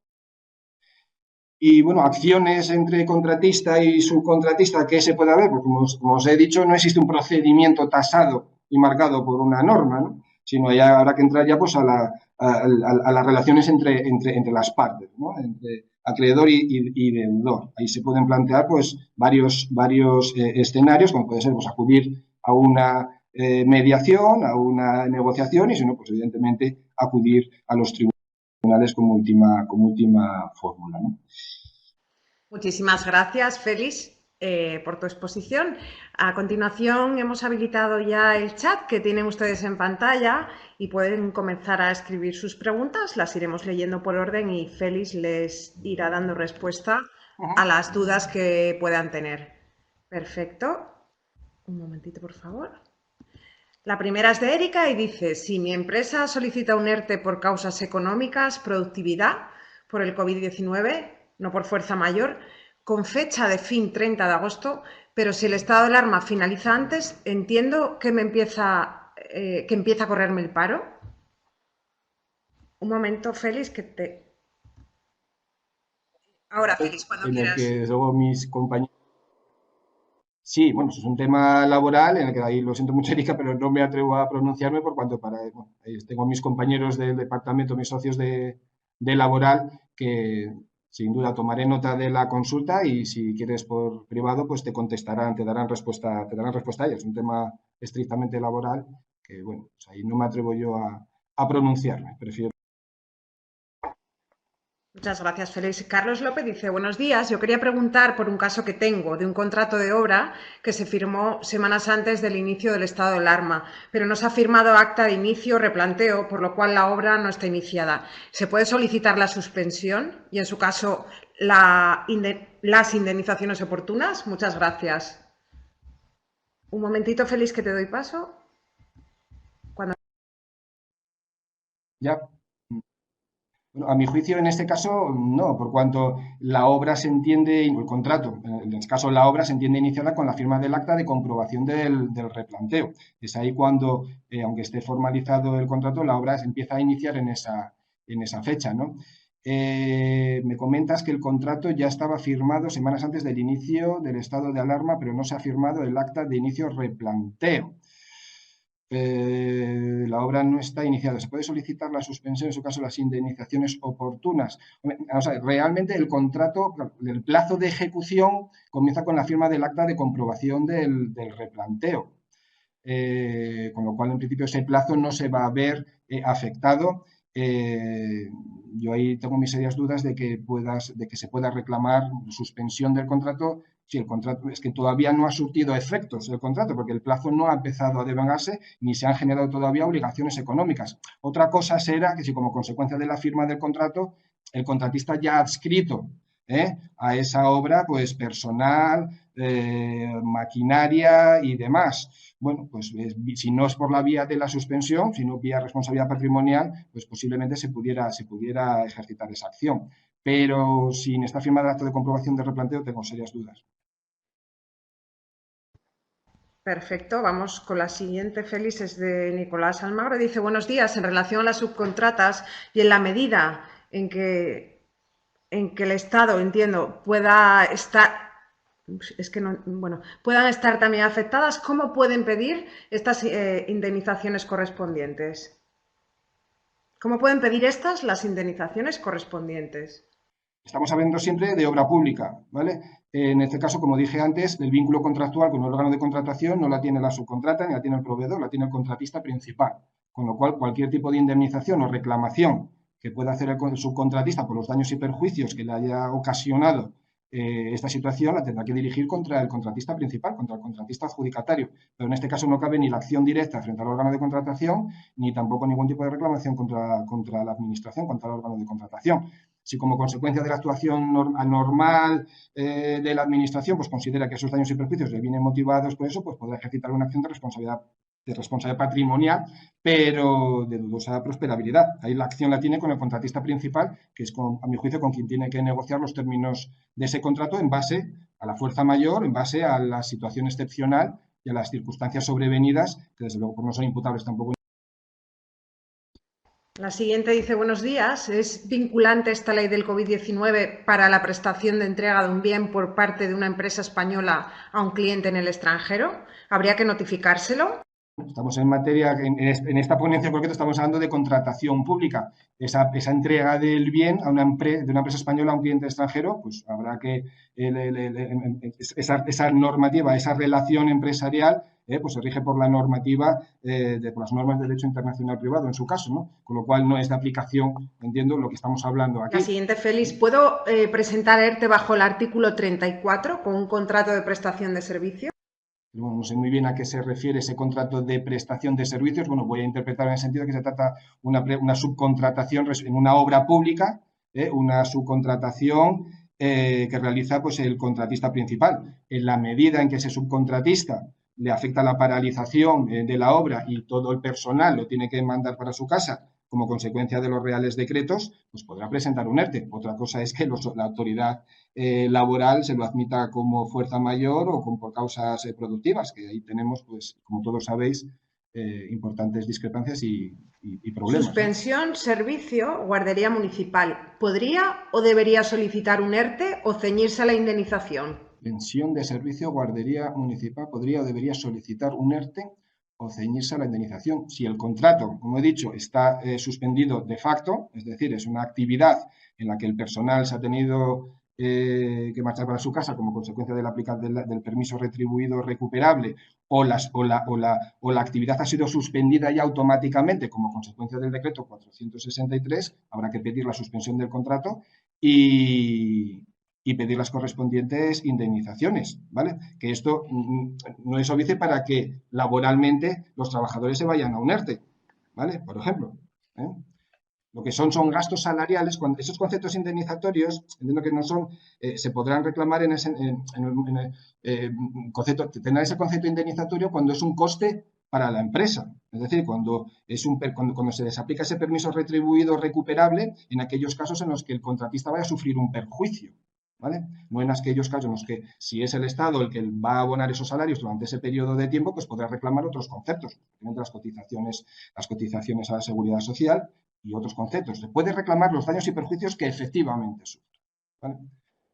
Y, bueno, acciones entre contratista y subcontratista, ¿qué se puede haber? Pues, como os he dicho, no existe un procedimiento tasado y marcado por una norma, ¿no?, sino ya habrá que entrar ya pues a las relaciones entre las partes, ¿no?, entre acreedor y deudor. Ahí se pueden plantear pues varios escenarios, como puede ser pues acudir a una mediación, a una negociación y, si no, pues evidentemente acudir a los tribunales como última fórmula, ¿no? Muchísimas gracias, Félix, por tu exposición. A continuación, hemos habilitado ya el chat que tienen ustedes en pantalla y pueden comenzar a escribir sus preguntas. Las iremos leyendo por orden y Félix les irá dando respuesta a las dudas que puedan tener. Perfecto. Un momentito, por favor. La primera es de Erika y dice: si mi empresa solicita un ERTE por causas económicas, productividad, por el COVID-19, no por fuerza mayor, con fecha de fin 30 de agosto, pero si el estado de alarma finaliza antes, entiendo que empieza a correrme el paro. Un momento, Félix, Ahora, Félix, cuando quieras. En el que luego mis compañeros... Sí, bueno, eso es un tema laboral en el que ahí lo siento mucho, Erika, pero no me atrevo a pronunciarme por cuanto bueno, tengo a mis compañeros del departamento, mis socios de laboral, que sin duda tomaré nota de la consulta y si quieres por privado, pues te contestarán, te darán respuesta a ellos. Es un tema estrictamente laboral que, bueno, pues ahí no me atrevo yo a pronunciarme, prefiero. Muchas gracias, Félix. Carlos López dice: buenos días, yo quería preguntar por un caso que tengo de un contrato de obra que se firmó semanas antes del inicio del estado de alarma, pero no se ha firmado acta de inicio o replanteo, por lo cual la obra no está iniciada. ¿Se puede solicitar la suspensión y, en su caso, las indemnizaciones oportunas? Muchas gracias. Un momentito, Félix, que te doy paso. Ya. Bueno, a mi juicio, en este caso, no, por cuanto la obra se entiende, el contrato, en este caso la obra se entiende iniciada con la firma del acta de comprobación del replanteo. Es ahí cuando, aunque esté formalizado el contrato, la obra se empieza a iniciar en esa fecha, ¿no? Me comentas que el contrato ya estaba firmado semanas antes del inicio del estado de alarma, pero no se ha firmado el acta de inicio replanteo. La obra no está iniciada. ¿Se puede solicitar la suspensión, en su caso las indemnizaciones oportunas? O sea, realmente el contrato, el plazo de ejecución comienza con la firma del acta de comprobación del replanteo. Con lo cual, en principio, ese plazo no se va a ver afectado. Yo ahí tengo mis serias dudas de que se pueda reclamar suspensión del contrato si el contrato es que todavía no ha surtido efectos el contrato, porque el plazo no ha empezado a devengarse ni se han generado todavía obligaciones económicas. Otra cosa será que si como consecuencia de la firma del contrato el contratista ya ha adscrito a esa obra pues personal, maquinaria y demás. Bueno, pues si no es por la vía de la suspensión, sino vía responsabilidad patrimonial, pues posiblemente se pudiera ejercitar esa acción. Pero sin esta firma del acto de comprobación de replanteo tengo serias dudas. Perfecto, vamos con la siguiente, Félix, es de Nicolás Almagro. Dice: buenos días, en relación a las subcontratas y en la medida en que el Estado, entiendo, puedan estar también afectadas, ¿cómo pueden pedir estas indemnizaciones correspondientes? ¿Cómo pueden pedir las indemnizaciones correspondientes? Estamos hablando siempre de obra pública, ¿vale? En este caso, como dije antes, el vínculo contractual con el órgano de contratación no la tiene la subcontrata ni la tiene el proveedor, la tiene el contratista principal. Con lo cual, cualquier tipo de indemnización o reclamación que pueda hacer el subcontratista por los daños y perjuicios que le haya ocasionado esta situación, la tendrá que dirigir contra el contratista principal, contra el contratista adjudicatario. Pero en este caso no cabe ni la acción directa frente al órgano de contratación, ni tampoco ningún tipo de reclamación contra la administración, contra el órgano de contratación. Si como consecuencia de la actuación anormal de la administración pues considera que esos daños y perjuicios le vienen motivados por eso, pues podrá ejercitar una acción de responsabilidad patrimonial, pero de dudosa prosperabilidad. Ahí la acción la tiene con el contratista principal, que es, a mi juicio, con quien tiene que negociar los términos de ese contrato en base a la fuerza mayor, en base a la situación excepcional y a las circunstancias sobrevenidas, que desde luego pues no son imputables tampoco. La siguiente dice, buenos días, ¿es vinculante esta ley del COVID-19 para la prestación de entrega de un bien por parte de una empresa española a un cliente en el extranjero? ¿Habría que notificárselo? Estamos en materia, en esta ponencia en concreto estamos hablando de contratación pública. Esa entrega del bien de una empresa española a un cliente extranjero, pues habrá que esa normativa, esa relación empresarial, pues se rige por la normativa, por las normas de derecho internacional privado, en su caso, ¿no? Con lo cual no es de aplicación, entiendo, lo que estamos hablando aquí. La siguiente, Félix, ¿puedo presentar ERTE bajo el artículo 34 con un contrato de prestación de servicio? Bueno, no sé muy bien a qué se refiere ese contrato de prestación de servicios. Bueno, voy a interpretar en el sentido que se trata de una subcontratación en una obra pública, una subcontratación que realiza pues, el contratista principal. En la medida en que ese subcontratista le afecta la paralización de la obra y todo el personal lo tiene que mandar para su casa como consecuencia de los reales decretos, pues podrá presentar un ERTE. Otra cosa es que la autoridad laboral se lo admita como fuerza mayor o por causas productivas, que ahí tenemos, pues, como todos sabéis, importantes discrepancias y problemas. Suspensión, servicio, guardería municipal. ¿Podría o debería solicitar un ERTE o ceñirse a la indemnización? Pensión de servicio, guardería municipal, podría o debería solicitar un ERTE o ceñirse a la indemnización. Si el contrato, como he dicho, está suspendido de facto, es decir, es una actividad en la que el personal se ha tenido que marchar para su casa como consecuencia del permiso retribuido recuperable o la actividad ha sido suspendida ya automáticamente como consecuencia del decreto 463, habrá que pedir la suspensión del contrato y pedir las correspondientes indemnizaciones, ¿vale? Que esto no es óbice para que laboralmente los trabajadores se vayan a un ERTE, ¿vale? Por ejemplo, Lo que son gastos salariales. Cuando esos conceptos indemnizatorios, entiendo que no son, se podrán reclamar en el concepto, tendrá ese concepto indemnizatorio cuando es un coste para la empresa. Es decir, cuando se les aplica ese permiso retribuido recuperable en aquellos casos en los que el contratista vaya a sufrir un perjuicio, ¿vale? No en aquellos casos en los que, si es el Estado el que va a abonar esos salarios durante ese periodo de tiempo, pues podrá reclamar otros conceptos, las cotizaciones a la Seguridad Social y otros conceptos. Se puede reclamar los daños y perjuicios que efectivamente sufre, ¿vale?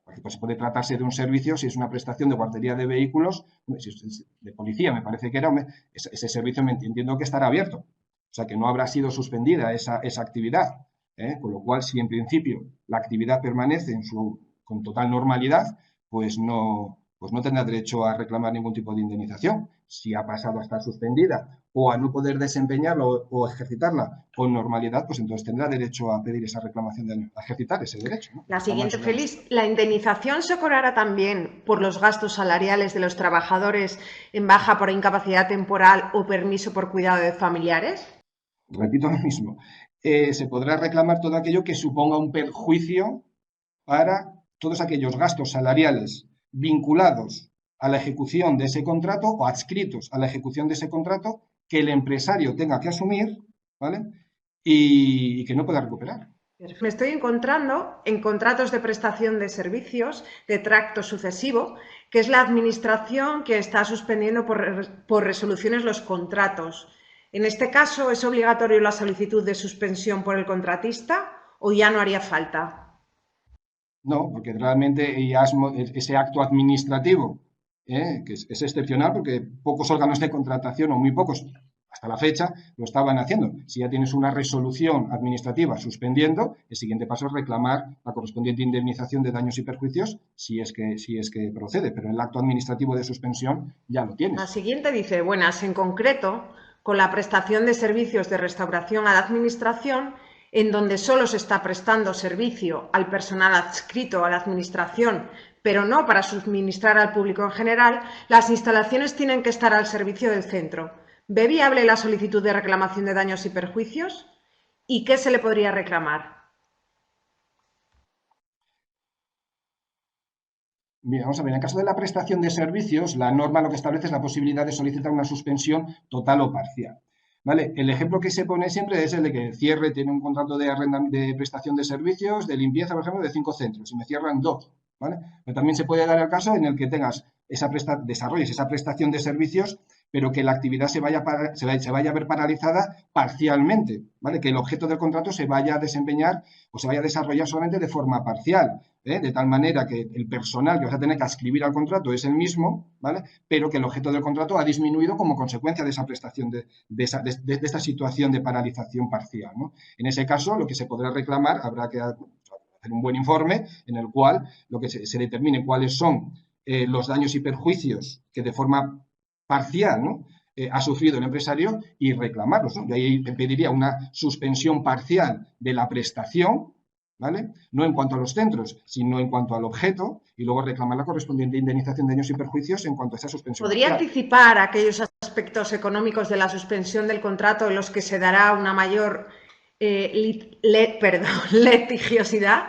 Porque pues puede tratarse de un servicio, si es una prestación de guardería de vehículos, si es de policía, me parece que era, ese servicio me entiendo que estará abierto. O sea, que no habrá sido suspendida esa actividad, con lo cual, si en principio la actividad permanece con total normalidad, pues no tendrá derecho a reclamar ningún tipo de indemnización. Si ha pasado a estar suspendida o a no poder desempeñarla o ejercitarla con normalidad, pues entonces tendrá derecho a pedir esa reclamación, a ejercitar ese derecho, ¿no? La siguiente, Félix, ¿la indemnización se cobrará también por los gastos salariales de los trabajadores en baja por incapacidad temporal o permiso por cuidado de familiares? Repito lo mismo. Se podrá reclamar todo aquello que suponga un perjuicio para todos aquellos gastos salariales vinculados a la ejecución de ese contrato o adscritos a la ejecución de ese contrato que el empresario tenga que asumir, ¿vale? Y que no pueda recuperar. Me estoy encontrando en contratos de prestación de servicios de tracto sucesivo, que es la administración que está suspendiendo por resoluciones los contratos. En este caso, ¿es obligatorio la solicitud de suspensión por el contratista o ya no haría falta? No, porque realmente ese acto administrativo, que es excepcional porque pocos órganos de contratación, o muy pocos, hasta la fecha, lo estaban haciendo. Si ya tienes una resolución administrativa suspendiendo, el siguiente paso es reclamar la correspondiente indemnización de daños y perjuicios si es que procede, pero el acto administrativo de suspensión ya lo tienes. La siguiente dice, buenas, en concreto, con la prestación de servicios de restauración a la Administración, en donde solo se está prestando servicio al personal adscrito a la Administración, pero no para suministrar al público en general, las instalaciones tienen que estar al servicio del centro. ¿Ve viable la solicitud de reclamación de daños y perjuicios? ¿Y qué se le podría reclamar? Bien, vamos a ver, en el caso de la prestación de servicios, la norma lo que establece es la posibilidad de solicitar una suspensión total o parcial. ¿Vale? El ejemplo que se pone siempre es el de que el cierre tiene un contrato de prestación de servicios, de limpieza, por ejemplo, de 5 centros y me cierran 2. ¿Vale? Pero también se puede dar el caso en el que tengas desarrolles esa prestación de servicios, pero que la actividad se vaya a ver paralizada parcialmente, ¿vale? Que el objeto del contrato se vaya a desempeñar o se vaya a desarrollar solamente de forma parcial, de tal manera que el personal que vas a tener que adscribir al contrato es el mismo, ¿vale? Pero que el objeto del contrato ha disminuido como consecuencia de esa prestación, de esta situación de paralización parcial, ¿no? En ese caso, lo que se podrá reclamar, habrá que hacer un buen informe en el cual lo que se determine cuáles son los daños y perjuicios que de forma parcial, ¿no? Ha sufrido el empresario y reclamarlos, ¿no? Yo ahí pediría una suspensión parcial de la prestación, ¿vale? No en cuanto a los centros, sino en cuanto al objeto, y luego reclamar la correspondiente indemnización de daños y perjuicios en cuanto a esa suspensión ¿Podría parcial. anticipar aquellos aspectos económicos de la suspensión del contrato en los que se dará una mayor litigiosidad?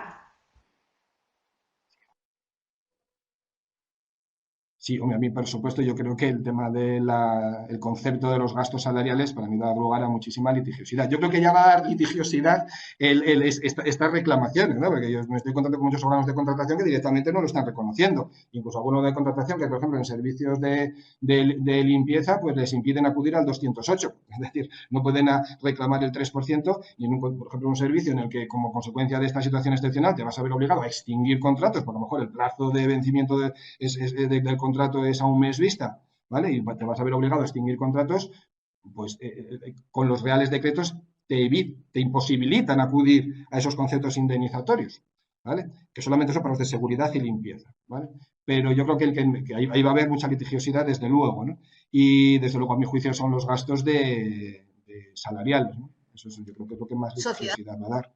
Sí, hombre, a mí, por supuesto, yo creo que el tema del concepto de los gastos salariales para mí da lugar a muchísima litigiosidad. Yo creo que ya va a dar litigiosidad estas reclamaciones, ¿no? Porque yo me estoy encontrando con muchos órganos de contratación que directamente no lo están reconociendo. Incluso algunos de contratación que, por ejemplo, en servicios de limpieza, pues les impiden acudir al 208. Es decir, no pueden reclamar el 3% y, por ejemplo, un servicio en el que, como consecuencia de esta situación excepcional, te vas a ver obligado a extinguir contratos, por lo mejor el plazo de vencimiento del contrato es a un mes vista, ¿vale? Y te vas a ver obligado a extinguir contratos, pues con los reales decretos te imposibilitan acudir a esos conceptos indemnizatorios, ¿vale? Que solamente eso para los de seguridad y limpieza, ¿vale? Pero yo creo que ahí va a haber mucha litigiosidad, desde luego, ¿no? Y desde luego, a mi juicio, son los gastos de salariales, ¿no? Eso yo creo que es lo que más litigiosidad va a dar.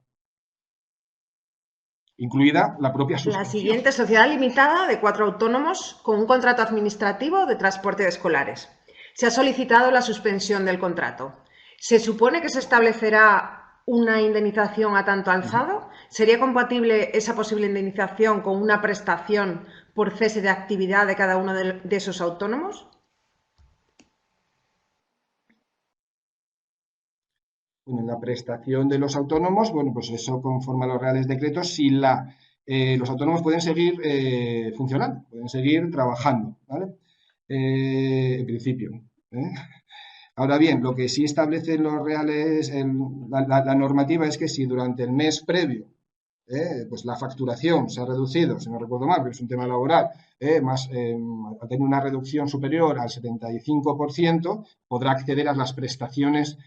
Incluida la propia suspensión. La siguiente, sociedad limitada de 4 autónomos con un contrato administrativo de transporte de escolares. Se ha solicitado la suspensión del contrato. ¿Se supone que se establecerá una indemnización a tanto alzado? ¿Sería compatible esa posible indemnización con una prestación por cese de actividad de cada uno de esos autónomos? Bueno, en la prestación de los autónomos, bueno, pues eso conforme a los reales decretos, si los autónomos pueden seguir funcionando, pueden seguir trabajando, ¿vale? En principio. Ahora bien, lo que sí establecen los reales, la normativa es que si durante el mes previo pues la facturación se ha reducido, si no recuerdo mal, porque es un tema laboral, ha tenido una reducción superior al 75%, podrá acceder a las prestaciones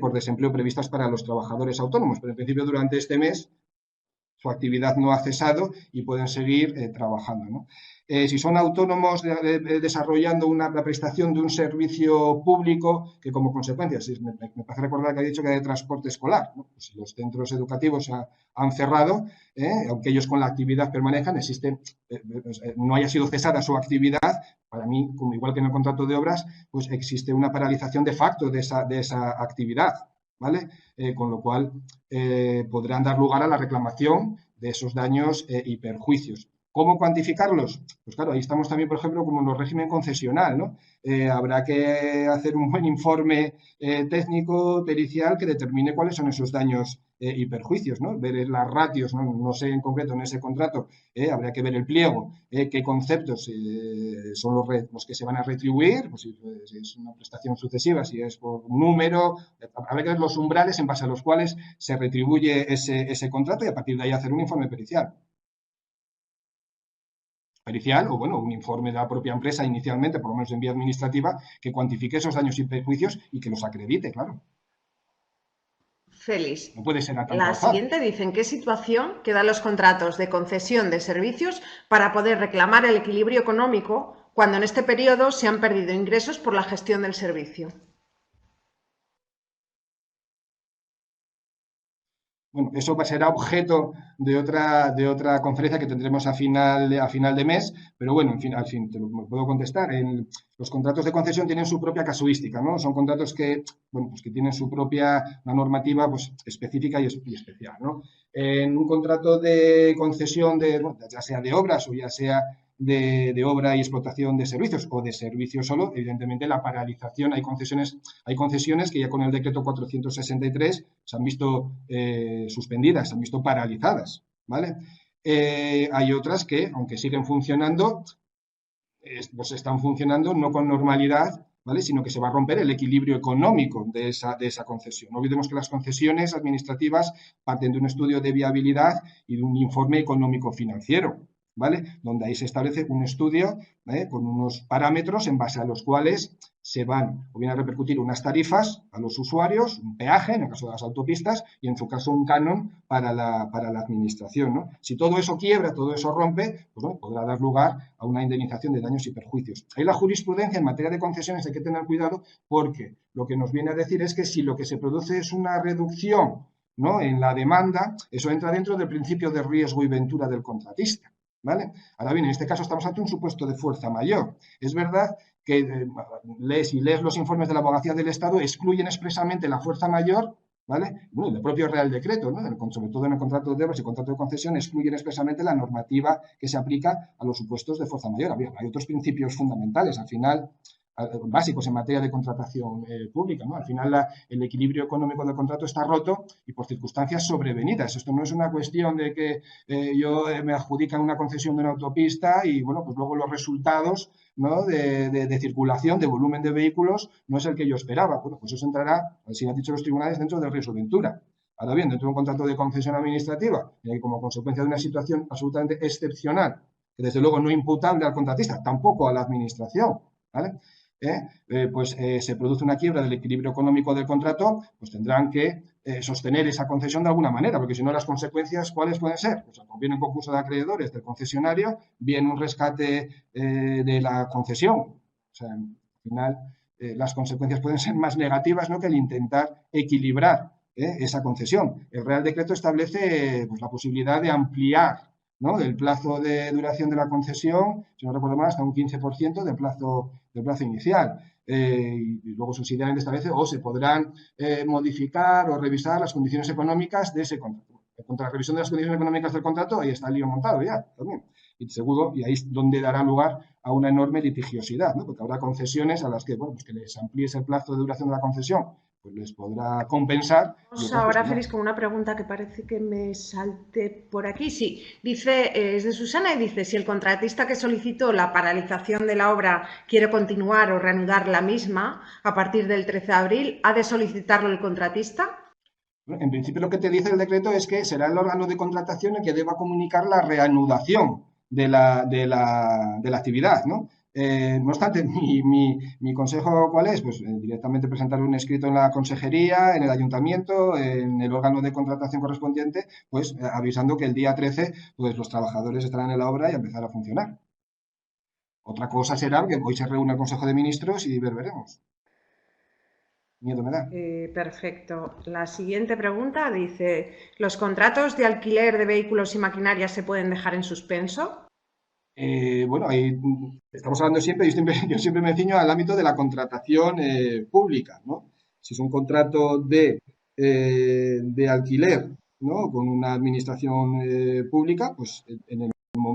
por desempleo previstas para los trabajadores autónomos. Pero en principio durante este mes su actividad no ha cesado y pueden seguir trabajando, ¿no? Si son autónomos desarrollando la prestación de un servicio público que como consecuencia, me parece recordar que ha dicho que hay de transporte escolar, ¿no? Pues si los centros educativos han cerrado, aunque ellos con la actividad permanezcan, no haya sido cesada su actividad, para mí, como igual que en el contrato de obras, pues existe una paralización de facto de esa actividad, ¿vale? Con lo cual podrán dar lugar a la reclamación de esos daños y perjuicios. ¿Cómo cuantificarlos? Pues claro, ahí estamos también, por ejemplo, como en el régimen concesional, ¿no? Habrá que hacer un buen informe técnico, pericial, que determine cuáles son esos daños y perjuicios, ¿no? Ver las ratios, no sé en concreto en ese contrato, habrá que ver el pliego, qué conceptos son los que se van a retribuir, pues si es una prestación sucesiva, si es por número, habrá que ver los umbrales en base a los cuales se retribuye ese contrato y a partir de ahí hacer un informe pericial o, bueno, un informe de la propia empresa inicialmente, por lo menos en vía administrativa, que cuantifique esos daños y perjuicios y que los acredite, claro. Félix, no puede ser a tanto la alzado. siguiente dice en qué situación quedan los contratos de concesión de servicios para poder reclamar el equilibrio económico cuando en este periodo se han perdido ingresos por la gestión del servicio. Bueno, eso será objeto de otra conferencia que tendremos a final de mes, pero bueno, al fin te lo puedo contestar. Los contratos de concesión tienen su propia casuística, ¿no? Son contratos que, bueno, pues que tienen su propia una normativa pues, específica y especial, ¿no? En un contrato de concesión, bueno, ya sea de obras o ya sea de obra y explotación de servicios o de servicios solo, evidentemente la paralización, hay concesiones que ya con el decreto 463 se han visto suspendidas, se han visto paralizadas, ¿vale? Hay otras que, aunque siguen funcionando, pues están funcionando no con normalidad, ¿vale? Sino que se va a romper el equilibrio económico de esa concesión. No olvidemos que las concesiones administrativas parten de un estudio de viabilidad y de un informe económico-financiero, ¿vale? Donde ahí se establece un estudio con unos parámetros en base a los cuales se van o bien a repercutir unas tarifas a los usuarios, un peaje en el caso de las autopistas y en su caso un canon para la administración, ¿no? Si todo eso quiebra, todo eso rompe, pues bueno, podrá dar lugar a una indemnización de daños y perjuicios. Ahí la jurisprudencia en materia de concesiones hay que tener cuidado porque lo que nos viene a decir es que si lo que se produce es una reducción, ¿no?, en la demanda, eso entra dentro del principio de riesgo y ventura del contratista, ¿vale? Ahora bien, en este caso estamos ante un supuesto de fuerza mayor. Es verdad que si lees los informes de la Abogacía del Estado, excluyen expresamente la fuerza mayor, ¿vale? Bueno, el propio Real Decreto, ¿no? Sobre todo en el contrato de obras y contrato de concesión, excluyen expresamente la normativa que se aplica a los supuestos de fuerza mayor. Hay otros principios fundamentales, al final, básicos en materia de contratación pública, ¿no? Al final el equilibrio económico del contrato está roto y por circunstancias sobrevenidas. Esto no es una cuestión de que me adjudican una concesión de una autopista y, bueno, pues luego los resultados, ¿no?, de circulación, de volumen de vehículos, no es el que yo esperaba. Bueno, pues eso entrará, así han dicho los tribunales, dentro del riesgo de ventura. Ahora bien, dentro de un contrato de concesión administrativa, como consecuencia de una situación absolutamente excepcional, que desde luego no imputable al contratista, tampoco a la administración, ¿vale? Se produce una quiebra del equilibrio económico del contrato, pues tendrán que sostener esa concesión de alguna manera, porque si no las consecuencias, ¿cuáles pueden ser? Pues bien un concurso de acreedores del concesionario, bien un rescate de la concesión. O sea, al final las consecuencias pueden ser más negativas, ¿no?, que el intentar equilibrar esa concesión. El Real Decreto establece pues, la posibilidad de ampliar, ¿no?, del plazo de duración de la concesión, si no recuerdo mal, hasta un 15% del plazo inicial. Y luego subsidiariamente establece o se podrán modificar o revisar las condiciones económicas de ese contrato. Contra la revisión de las condiciones económicas del contrato, ahí está el lío montado ya, también. Y seguro, y ahí es donde dará lugar a una enorme litigiosidad, ¿no? Porque habrá concesiones a las que, bueno, pues que les amplíes el plazo de duración de la concesión, pues les podrá compensar. Vamos ahora, pues Félix, con una pregunta que parece que me salte por aquí. Sí, dice, es de Susana y dice, si el contratista que solicitó la paralización de la obra quiere continuar o reanudar la misma a partir del 13 de abril, ¿ha de solicitarlo el contratista? En principio lo que te dice el decreto es que será el órgano de contratación el que deba comunicar la reanudación de la actividad, ¿no? No obstante, mi consejo, ¿cuál es? Pues directamente presentar un escrito en la consejería, en el ayuntamiento, en el órgano de contratación correspondiente, pues avisando que el día 13 pues, los trabajadores estarán en la obra y a empezar a funcionar. Otra cosa será que hoy se reúne el Consejo de Ministros y veremos. Miedo me da. Perfecto. La siguiente pregunta dice, ¿los contratos de alquiler de vehículos y maquinaria se pueden dejar en suspenso? Bueno, ahí estamos hablando siempre, yo siempre me ciño al ámbito de la contratación pública, ¿no? Si es un contrato de alquiler, ¿no?, con una administración pública, pues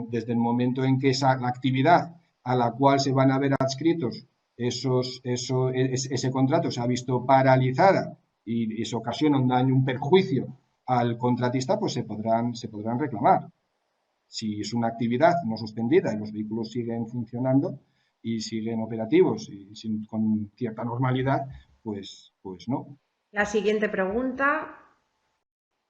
desde el momento en que la actividad a la cual se van a ver adscritos ese contrato se ha visto paralizada y eso ocasiona un daño, un perjuicio al contratista, pues se podrán reclamar. Si es una actividad no suspendida y los vehículos siguen funcionando y siguen operativos y con cierta normalidad, pues no. La siguiente pregunta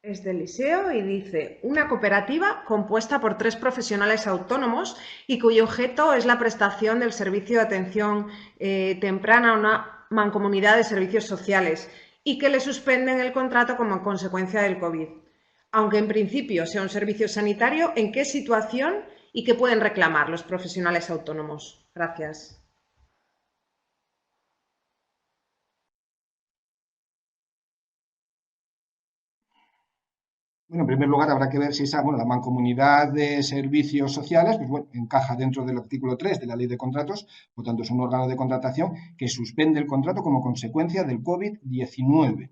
es de Eliseo y dice, una cooperativa compuesta por 3 profesionales autónomos y cuyo objeto es la prestación del servicio de atención temprana a una mancomunidad de servicios sociales y que le suspenden el contrato como consecuencia del COVID. Aunque en principio sea un servicio sanitario, ¿en qué situación y qué pueden reclamar los profesionales autónomos? Gracias. Bueno, en primer lugar habrá que ver si esa, bueno, la mancomunidad de servicios sociales, pues bueno, encaja dentro del artículo 3 de la Ley de Contratos, por tanto es un órgano de contratación que suspende el contrato como consecuencia del COVID-19,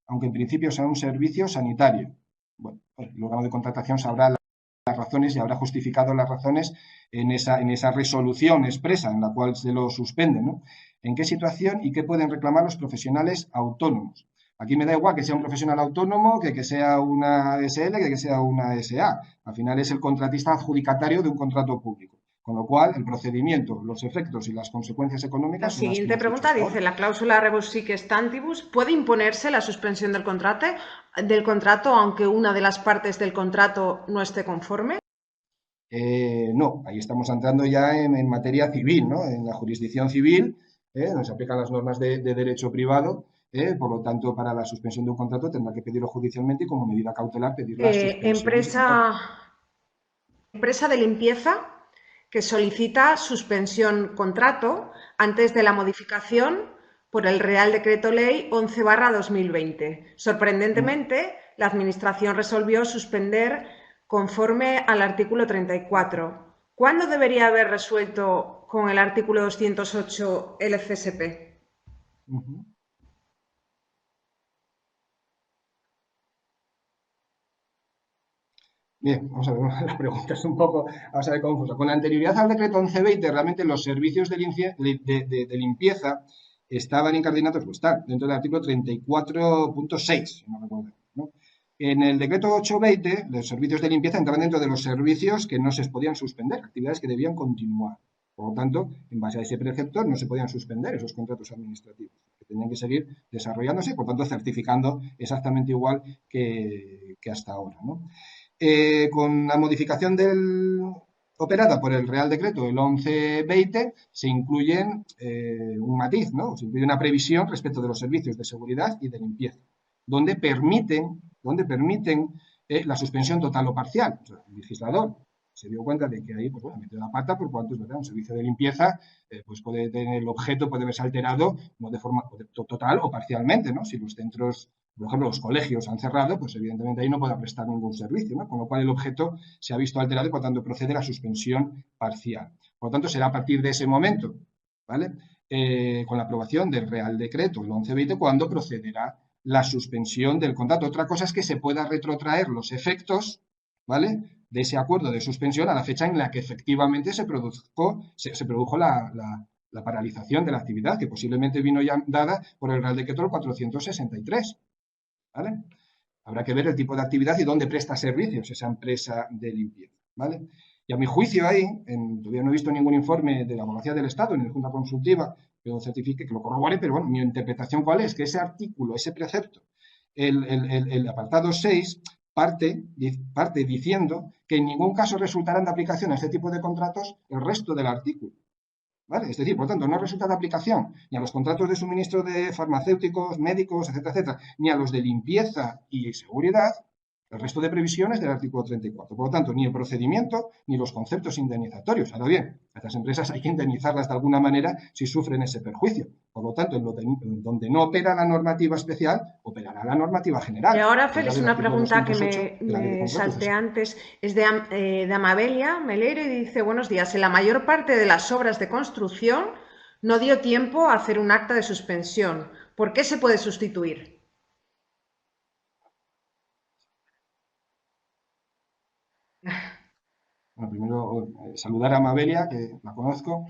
aunque en principio sea un servicio sanitario. Bueno, pues el órgano de contratación sabrá las razones y habrá justificado las razones en esa resolución expresa en la cual se lo suspende, ¿no? ¿En qué situación y qué pueden reclamar los profesionales autónomos? Aquí me da igual que sea un profesional autónomo, que sea una SL, que sea una SA. Al final es el contratista adjudicatario de un contrato público. Con lo cual, el procedimiento, los efectos y las consecuencias La económicas son las que siguiente hemos dicho pregunta hasta dice, ahora. la cláusula rebus sic stantibus, ¿puede imponerse la suspensión del contrato aunque una de las partes del contrato no esté conforme? No, ahí estamos entrando ya en materia civil, ¿no? En la jurisdicción civil, donde se aplican las normas de derecho privado, por lo tanto, para la suspensión de un contrato tendrá que pedirlo judicialmente y como medida cautelar pedir la suspensión de ese contrato. Empresa de limpieza que solicita suspensión contrato antes de la modificación por el Real Decreto Ley 11/2020. Sorprendentemente, la Administración resolvió suspender conforme al artículo 34. ¿Cuándo debería haber resuelto con el artículo 208 el CSP? Uh-huh. Bien, vamos a ver, la pregunta es un poco, vamos a ver, confusa. Con la anterioridad al decreto 1120, realmente los servicios de limpieza estaban incardinados, pues están dentro del artículo 34.6, si no recuerdo, ¿no? En el decreto 820, los servicios de limpieza entraban dentro de los servicios que no se podían suspender, actividades que debían continuar. Por lo tanto, en base a ese precepto, no se podían suspender esos contratos administrativos, que tenían que seguir desarrollándose y, por tanto, certificando exactamente igual que hasta ahora, ¿no? Con la modificación operada por el Real Decreto, el 1120, se incluye un matiz, ¿no? Se incluye una previsión respecto de los servicios de seguridad y de limpieza, donde permiten la suspensión total o parcial. O sea, el legislador se dio cuenta de que ahí, pues bueno, metió la pata por cuanto es verdad, un servicio de limpieza, pues puede tener el objeto, puede verse alterado, no de forma total o parcialmente, ¿no? Si los centros, por ejemplo, los colegios han cerrado, pues evidentemente ahí no puede prestar ningún servicio, ¿no? Con lo cual el objeto se ha visto alterado y por tanto procede la suspensión parcial. Por lo tanto, será a partir de ese momento, ¿vale? Con la aprobación del Real Decreto, el 1120, cuando procederá la suspensión del contrato. Otra cosa es que se pueda retrotraer los efectos, ¿vale?, de ese acuerdo de suspensión a la fecha en la que efectivamente se produjo la paralización de la actividad, que posiblemente vino ya dada por el Real Decreto 463, ¿vale? Habrá que ver el tipo de actividad y dónde presta servicios esa empresa de limpieza, ¿vale? Y a mi juicio ahí, todavía no he visto ningún informe de la Abogacía del Estado ni de Junta Consultiva que lo certifique, que lo corrobore, pero bueno, mi interpretación cuál es, que ese artículo, ese precepto, el apartado 6, parte diciendo que en ningún caso resultarán de aplicación a este tipo de contratos el resto del artículo. ¿Vale? Es decir, por tanto, no resulta de aplicación ni a los contratos de suministro de farmacéuticos, médicos, etcétera, etcétera, ni a los de limpieza y seguridad, el resto de previsiones del artículo 34. Por lo tanto, ni el procedimiento ni los conceptos indemnizatorios. Ahora bien, a estas empresas hay que indemnizarlas de alguna manera si sufren ese perjuicio. Por lo tanto, en donde no opera la normativa especial, operará la normativa general. Y ahora, Félix, una pregunta que me salté antes es de Amabelia Meleiro y dice, buenos días, en la mayor parte de las obras de construcción no dio tiempo a hacer un acta de suspensión. ¿Por qué se puede sustituir? Bueno, primero saludar a Amabelia, que la conozco.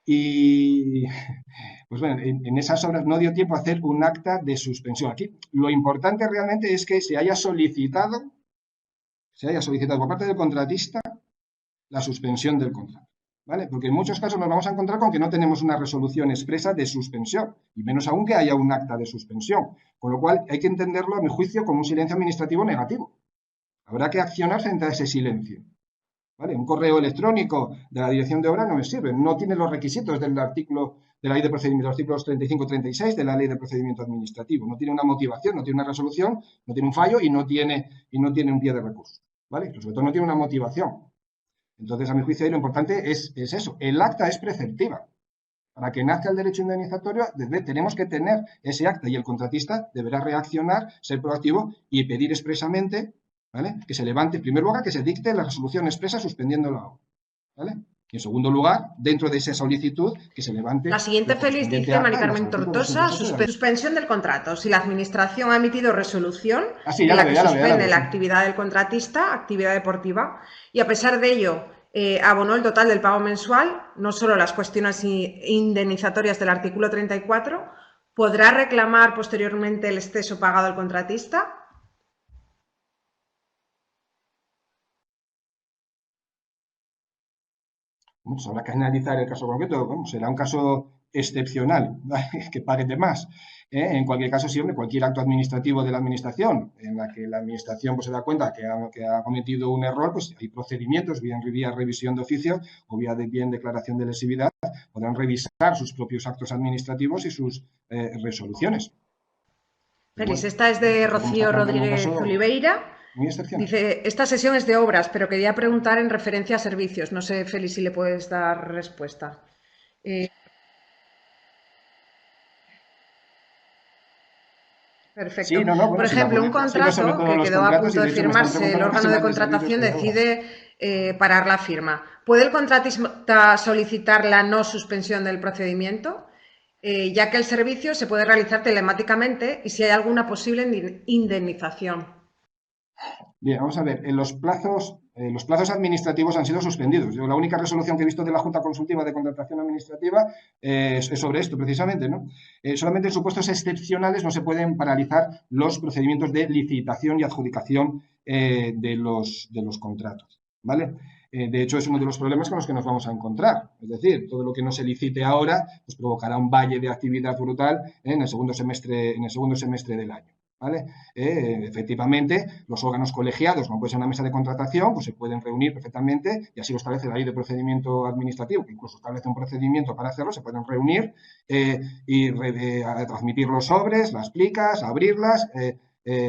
Y pues bueno, en esas obras no dio tiempo a hacer un acta de suspensión. Aquí lo importante realmente es que se haya solicitado por parte del contratista la suspensión del contrato, ¿vale? Porque en muchos casos nos vamos a encontrar con que no tenemos una resolución expresa de suspensión, y menos aún que haya un acta de suspensión, con lo cual hay que entenderlo, a mi juicio, como un silencio administrativo negativo. Habrá que accionar frente a ese silencio. ¿Vale? Un correo electrónico de la dirección de obra no me sirve, no tiene los requisitos del artículo de la ley de procedimiento, los artículos 35 y 36 de la ley de procedimiento administrativo, no tiene una motivación, no tiene una resolución, no tiene un fallo y no tiene un pie de recurso, ¿vale? Pero sobre todo no tiene una motivación. Entonces, a mi juicio, lo importante es eso, el acta es preceptiva, Para que nazca el derecho indemnizatorio tenemos que tener ese acta y el contratista deberá reaccionar, ser proactivo y pedir expresamente, ¿vale?, que se levante, en primer lugar, que se dicte la resolución expresa suspendiendo la obra, ¿vale? Y en segundo lugar, dentro de esa solicitud, que se levante la siguiente, Félix, dice Mari Carmen Tortosa, suspensión del contrato. Si la Administración ha emitido resolución en la que suspende la actividad del contratista, actividad deportiva, y a pesar de ello abonó el total del pago mensual, no solo las cuestiones indemnizatorias del artículo 34, ¿podrá reclamar posteriormente el exceso pagado al contratista? Pues habrá que analizar el caso concreto. Bueno, será un caso excepcional, ¿vale?, que pague de más. En cualquier caso, siempre cualquier acto administrativo de la Administración en la que la Administración pues, se da cuenta que ha cometido un error, pues hay procedimientos, bien vía revisión de oficio o bien declaración de lesividad, podrán revisar sus propios actos administrativos y sus resoluciones. Félix, bueno, esta es de Rocío Rodríguez Oliveira. Dice, esta sesión es de obras, pero quería preguntar en referencia a servicios. No sé, Félix, si le puedes dar respuesta. Perfecto. Sí, por ejemplo, un contrato que quedó a punto de firmarse, el órgano de contratación decide parar la firma. ¿Puede el contratista solicitar la no suspensión del procedimiento? Ya que el servicio se puede realizar telemáticamente y si hay alguna posible indemnización. Bien, vamos a ver, los plazos administrativos han sido suspendidos. Yo la única resolución que he visto de la Junta Consultiva de Contratación Administrativa es sobre esto, precisamente, ¿no? Solamente en supuestos excepcionales no se pueden paralizar los procedimientos de licitación y adjudicación de los contratos, ¿vale? De hecho, es uno de los problemas con los que nos vamos a encontrar. Es decir, todo lo que no se licite ahora pues provocará un valle de actividad brutal en el segundo semestre del año, ¿vale? Efectivamente, los órganos colegiados, como puede ser una mesa de contratación, pues se pueden reunir perfectamente, y así lo establece la ley de procedimiento administrativo, que incluso establece un procedimiento para hacerlo, se pueden reunir y transmitir los sobres, las plicas, abrirlas,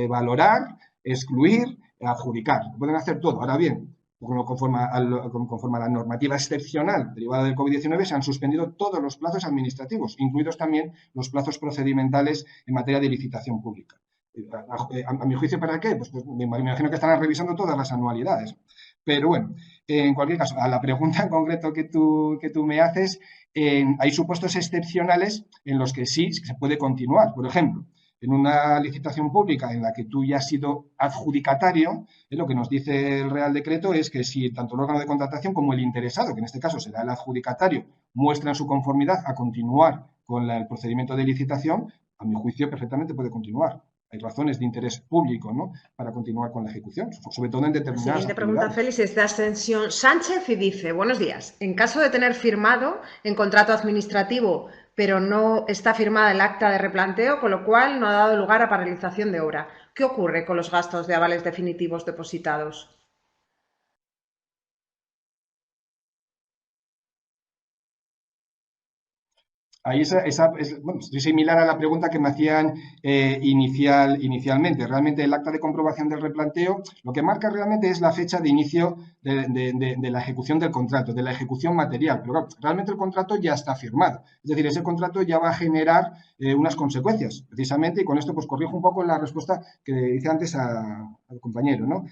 valorar, excluir, adjudicar. Pueden hacer todo. Ahora bien, conforme a la normativa excepcional derivada del COVID-19, se han suspendido todos los plazos administrativos, incluidos también los plazos procedimentales en materia de licitación pública. A mi juicio, ¿para qué? Pues me imagino que estarán revisando todas las anualidades. Pero bueno, en cualquier caso, a la pregunta en concreto que tú me haces, hay supuestos excepcionales en los que sí se puede continuar. Por ejemplo, en una licitación pública en la que tú ya has sido adjudicatario, lo que nos dice el Real Decreto es que si tanto el órgano de contratación como el interesado, que en este caso será el adjudicatario, muestran su conformidad a continuar con el procedimiento de licitación, a mi juicio perfectamente puede continuar. Hay razones de interés público, ¿no?, para continuar con la ejecución, sobre todo en determinadas actividades. La siguiente pregunta, Félix, es de Ascensión Sánchez y dice, buenos días, en caso de tener firmado en contrato administrativo, pero no está firmada el acta de replanteo, con lo cual no ha dado lugar a paralización de obra, ¿qué ocurre con los gastos de avales definitivos depositados? Ahí es similar a la pregunta que me hacían inicialmente. Realmente el acta de comprobación del replanteo lo que marca realmente es la fecha de inicio de la ejecución del contrato, de la ejecución material. Pero claro, realmente el contrato ya está firmado. Es decir, ese contrato ya va a generar unas consecuencias, precisamente, y con esto pues corrijo un poco la respuesta que hice antes al compañero, ¿no?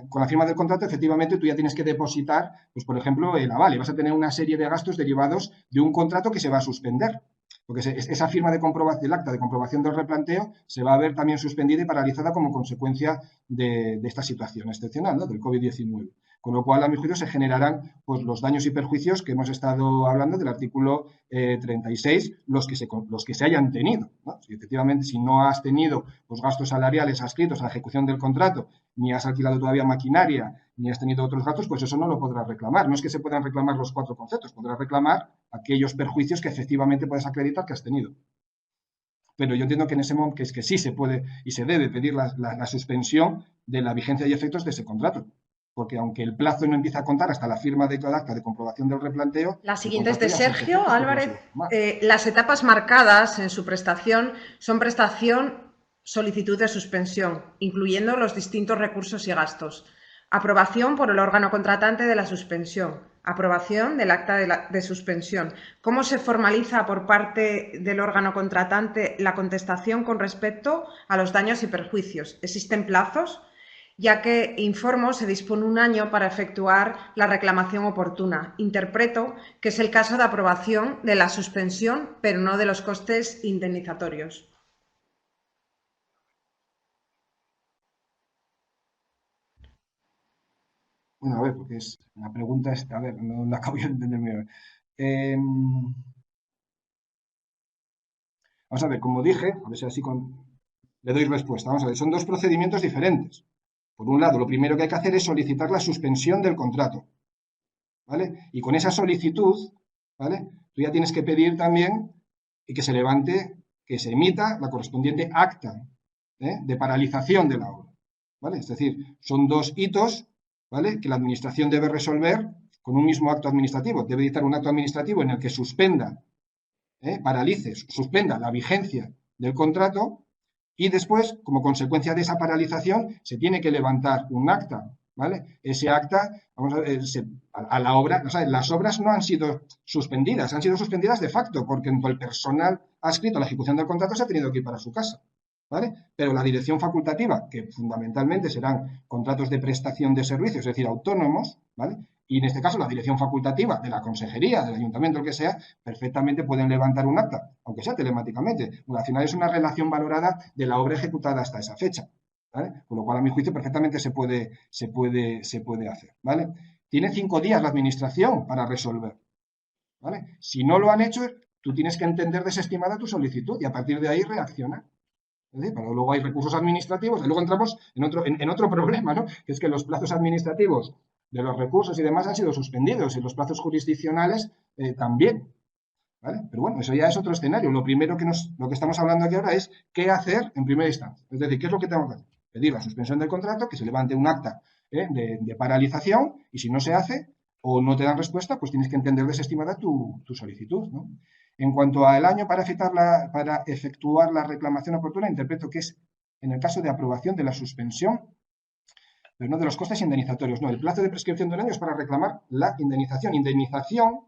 Con la firma del contrato, efectivamente, tú ya tienes que depositar, pues por ejemplo, el aval, y vas a tener una serie de gastos derivados de un contrato que se va a suspender, porque esa firma de comprobación del acta de comprobación del replanteo se va a ver también suspendida y paralizada como consecuencia de esta situación excepcional, ¿no?, del COVID-19. Con lo cual, a mi juicio, se generarán pues, los daños y perjuicios que hemos estado hablando del artículo 36, los que se hayan tenido, ¿no? Si efectivamente, si no has tenido los gastos salariales adscritos a la ejecución del contrato, ni has alquilado todavía maquinaria, ni has tenido otros gastos, pues eso no lo podrás reclamar. No es que se puedan reclamar los 4 conceptos, podrás reclamar aquellos perjuicios que efectivamente puedes acreditar que has tenido. Pero yo entiendo que en ese momento que sí se puede y se debe pedir la suspensión de la vigencia y efectos de ese contrato. Porque aunque el plazo no empieza a contar hasta la firma de cada acta de comprobación del replanteo... La siguiente es de Sergio Álvarez. Las etapas marcadas en su prestación son prestación, solicitud de suspensión, incluyendo los distintos recursos y gastos. Aprobación por el órgano contratante de la suspensión. Aprobación del acta de suspensión. ¿Cómo se formaliza por parte del órgano contratante la contestación con respecto a los daños y perjuicios? ¿Existen plazos? Ya que, informo, se dispone un año para efectuar la reclamación oportuna. Interpreto que es el caso de aprobación de la suspensión, pero no de los costes indemnizatorios. Bueno, a ver, porque es la pregunta esta, a ver, no la acabo de entender muy bien. Vamos a ver, como dije, a ver si así le doy respuesta. Vamos a ver, son dos procedimientos diferentes. Por un lado, lo primero que hay que hacer es solicitar la suspensión del contrato, ¿vale? Y con esa solicitud, ¿vale? Tú ya tienes que pedir también que se levante, que se emita la correspondiente acta, de paralización de la obra, ¿vale? Es decir, son dos hitos, ¿vale? Que la Administración debe resolver con un mismo acto administrativo. Debe dictar un acto administrativo en el que suspenda, paralice, suspenda la vigencia del contrato y después, como consecuencia de esa paralización, se tiene que levantar un acta, ¿vale? Ese acta, vamos a ver, a la obra, o sea, las obras no han sido suspendidas, han sido suspendidas de facto, porque el personal adscrito a la ejecución del contrato se ha tenido que ir para su casa, ¿vale? Pero la dirección facultativa, que fundamentalmente serán contratos de prestación de servicios, es decir, autónomos, ¿vale? Y en este caso la dirección facultativa de la consejería, del ayuntamiento, lo que sea, perfectamente pueden levantar un acta, aunque sea telemáticamente. Al final es una relación valorada de la obra ejecutada hasta esa fecha, ¿vale? Con lo cual, a mi juicio, perfectamente se puede hacer, ¿vale? Tiene 5 días la administración para resolver, ¿vale? Si no lo han hecho, tú tienes que entender desestimada tu solicitud y a partir de ahí reaccionar. Pero luego hay recursos administrativos y luego entramos en otro problema, ¿no? Que es que los plazos administrativos de los recursos y demás han sido suspendidos y los plazos jurisdiccionales también, ¿vale? Pero bueno, eso ya es otro escenario. Lo primero lo que estamos hablando aquí ahora es qué hacer en primera instancia. Es decir, ¿qué es lo que tengo que hacer? Pedir la suspensión del contrato, que se levante un acta de paralización y si no se hace o no te dan respuesta, pues tienes que entender desestimada tu solicitud, ¿no? En cuanto al año para efectuar la reclamación oportuna, interpreto que es en el caso de aprobación de la suspensión, pero no de los costes indemnizatorios. No, el plazo de prescripción de un año es para reclamar la indemnización. Indemnización,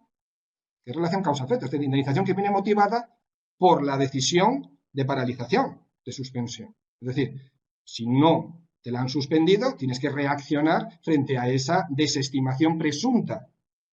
que es relación causa-efecto, es decir, indemnización que viene motivada por la decisión de paralización, de suspensión. Es decir, si no te la han suspendido, tienes que reaccionar frente a esa desestimación presunta,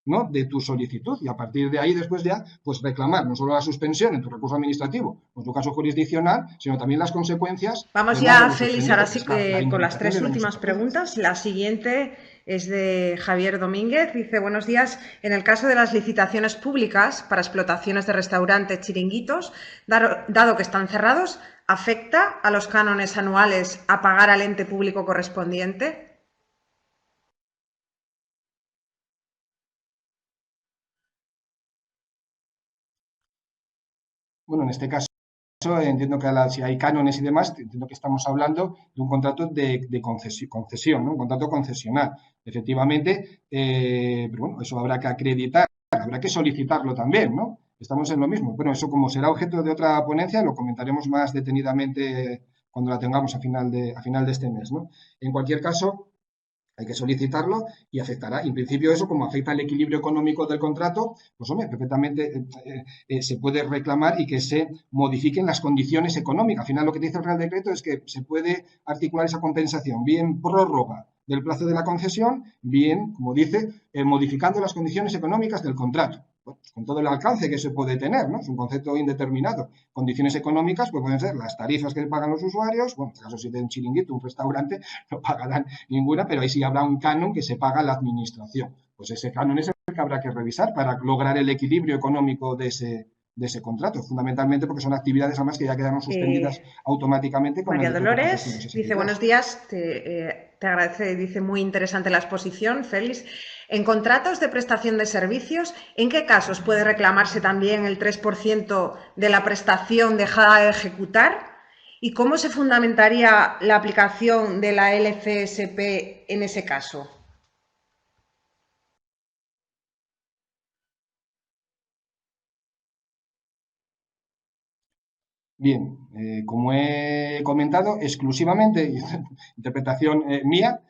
¿no? De tu solicitud y a partir de ahí después ya pues reclamar no solo la suspensión en tu recurso administrativo o en tu caso jurisdiccional, sino también las consecuencias. Vamos ya, Félix, ahora sí que con las 3 últimas preguntas. La siguiente es de Javier Domínguez. Dice, buenos días. En el caso de las licitaciones públicas para explotaciones de restaurantes, chiringuitos, dado que están cerrados, ¿afecta a los cánones anuales a pagar al ente público correspondiente? Bueno, en este caso entiendo que si hay cánones y demás, entiendo que estamos hablando de un contrato de concesión, ¿no? Un contrato concesional. Efectivamente, pero bueno, eso habrá que acreditar, habrá que solicitarlo también, ¿no? Estamos en lo mismo. Bueno, eso como será objeto de otra ponencia, lo comentaremos más detenidamente cuando la tengamos a final de este mes, ¿no? En cualquier caso, hay que solicitarlo y afectará. Y en principio eso, como afecta al equilibrio económico del contrato, pues hombre, perfectamente se puede reclamar y que se modifiquen las condiciones económicas. Al final lo que dice el Real Decreto es que se puede articular esa compensación, bien prórroga del plazo de la concesión, bien, como dice, modificando las condiciones económicas del contrato. Bueno, pues con todo el alcance que se puede tener, ¿no? Es un concepto indeterminado. Condiciones económicas pues pueden ser las tarifas que pagan los usuarios, bueno, en este caso si de un chiringuito, un restaurante, no pagarán ninguna, pero ahí sí habrá un canon que se paga a la administración. Pues ese canon es el que habrá que revisar para lograr el equilibrio económico de ese contrato, fundamentalmente porque son actividades además que ya quedaron suspendidas automáticamente con María el decreto Dolores 463. dice, buenos días, te agradece, dice, muy interesante la exposición, Félix. En contratos de prestación de servicios, ¿en qué casos puede reclamarse también el 3% de la prestación dejada de ejecutar? ¿Y cómo se fundamentaría la aplicación de la LCSP en ese caso? Bien, como he comentado, exclusivamente, interpretación mía,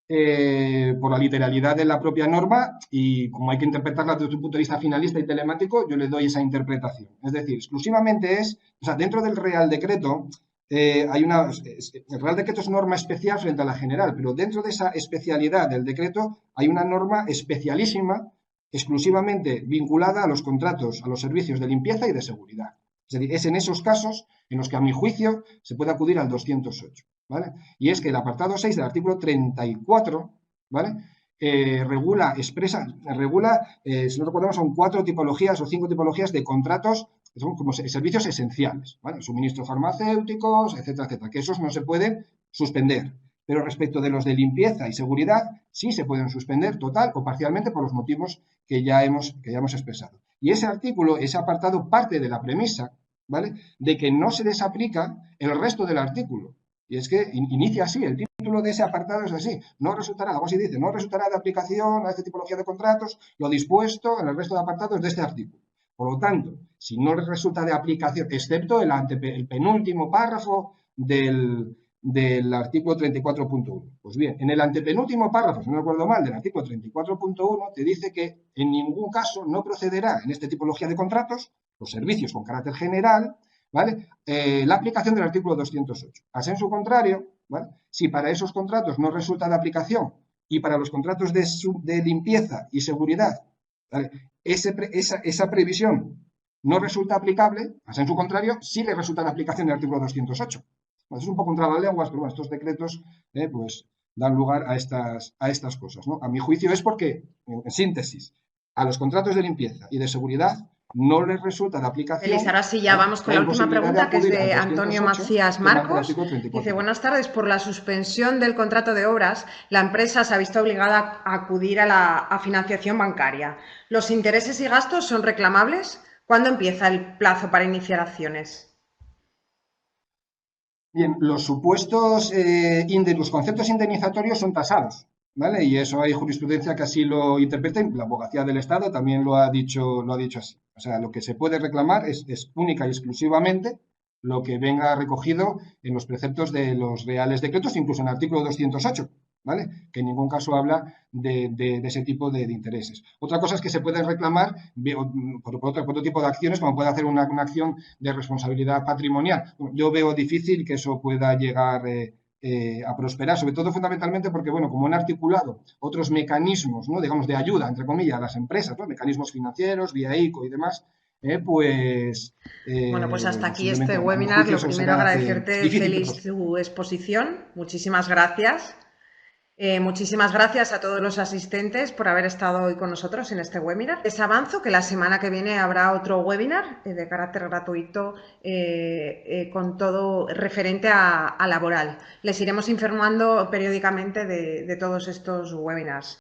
por la literalidad de la propia norma y como hay que interpretarla desde un punto de vista finalista y telemático, yo le doy esa interpretación. Es decir, exclusivamente o sea, dentro del Real Decreto hay el Real Decreto es norma especial frente a la general, pero dentro de esa especialidad del decreto hay una norma especialísima exclusivamente vinculada a los contratos, a los servicios de limpieza y de seguridad. Es decir, es en esos casos en los que a mi juicio se puede acudir al 208. ¿Vale? Y es que el apartado 6 del artículo 34, ¿vale? Regula, si no recordamos, son 4 tipologías o 5 tipologías de contratos que son como servicios esenciales, ¿vale? Suministros farmacéuticos, etcétera, etcétera, que esos no se pueden suspender. Pero respecto de los de limpieza y seguridad, sí se pueden suspender total o parcialmente por los motivos que ya hemos expresado. Y ese artículo, ese apartado, parte de la premisa, ¿vale?, de que no se desaplica el resto del artículo. Y es que inicia así, el título de ese apartado es así, no resultará, algo así dice, no resultará de aplicación a esta tipología de contratos lo dispuesto en el resto de apartados de este artículo. Por lo tanto, si no resulta de aplicación, excepto el penúltimo párrafo del artículo 34.1. Pues bien, en el antepenúltimo párrafo, si no recuerdo mal, del artículo 34.1, te dice que en ningún caso no procederá en esta tipología de contratos, los servicios con carácter general, ¿vale?, la aplicación del artículo 208. A sensu contrario, ¿vale?, si para esos contratos no resulta de aplicación y para los contratos de limpieza y seguridad, ¿vale?, esa previsión no resulta aplicable, a sensu contrario, sí le resulta de aplicación el artículo 208. Bueno, es un poco un trabalenguas, pero bueno, estos decretos pues dan lugar a estas cosas, ¿no? A mi juicio es porque, en síntesis, a los contratos de limpieza y de seguridad no les resulta de aplicación. Elisa, ahora sí ya vamos con la última pregunta, que es de Antonio Macías Marcos. Dice, buenas tardes, por la suspensión del contrato de obras, la empresa se ha visto obligada a acudir a financiación bancaria. ¿Los intereses y gastos son reclamables? ¿Cuándo empieza el plazo para iniciar acciones? Bien, los supuestos, los conceptos indemnizatorios son tasados, ¿vale? Y eso hay jurisprudencia que así lo interpreta, y la Abogacía del Estado también lo ha dicho así. O sea, lo que se puede reclamar es única y exclusivamente lo que venga recogido en los preceptos de los reales decretos, incluso en el artículo 208, ¿vale?, que en ningún caso habla de ese tipo de intereses. Otra cosa es que se puede reclamar por otro tipo de acciones, como puede hacer una acción de responsabilidad patrimonial. Yo veo difícil que eso pueda llegar a prosperar, sobre todo fundamentalmente porque, bueno, como han articulado otros mecanismos, ¿no?, digamos, de ayuda, entre comillas, a las empresas, ¿no?, mecanismos financieros, vía ICO y demás, bueno, pues hasta aquí este webinar. Lo primero, agradecerte, Félix, tu exposición. Muchísimas gracias. Muchísimas gracias a todos los asistentes por haber estado hoy con nosotros en este webinar. Les avanzo que la semana que viene habrá otro webinar de carácter gratuito con todo referente a laboral. Les iremos informando periódicamente de todos estos webinars.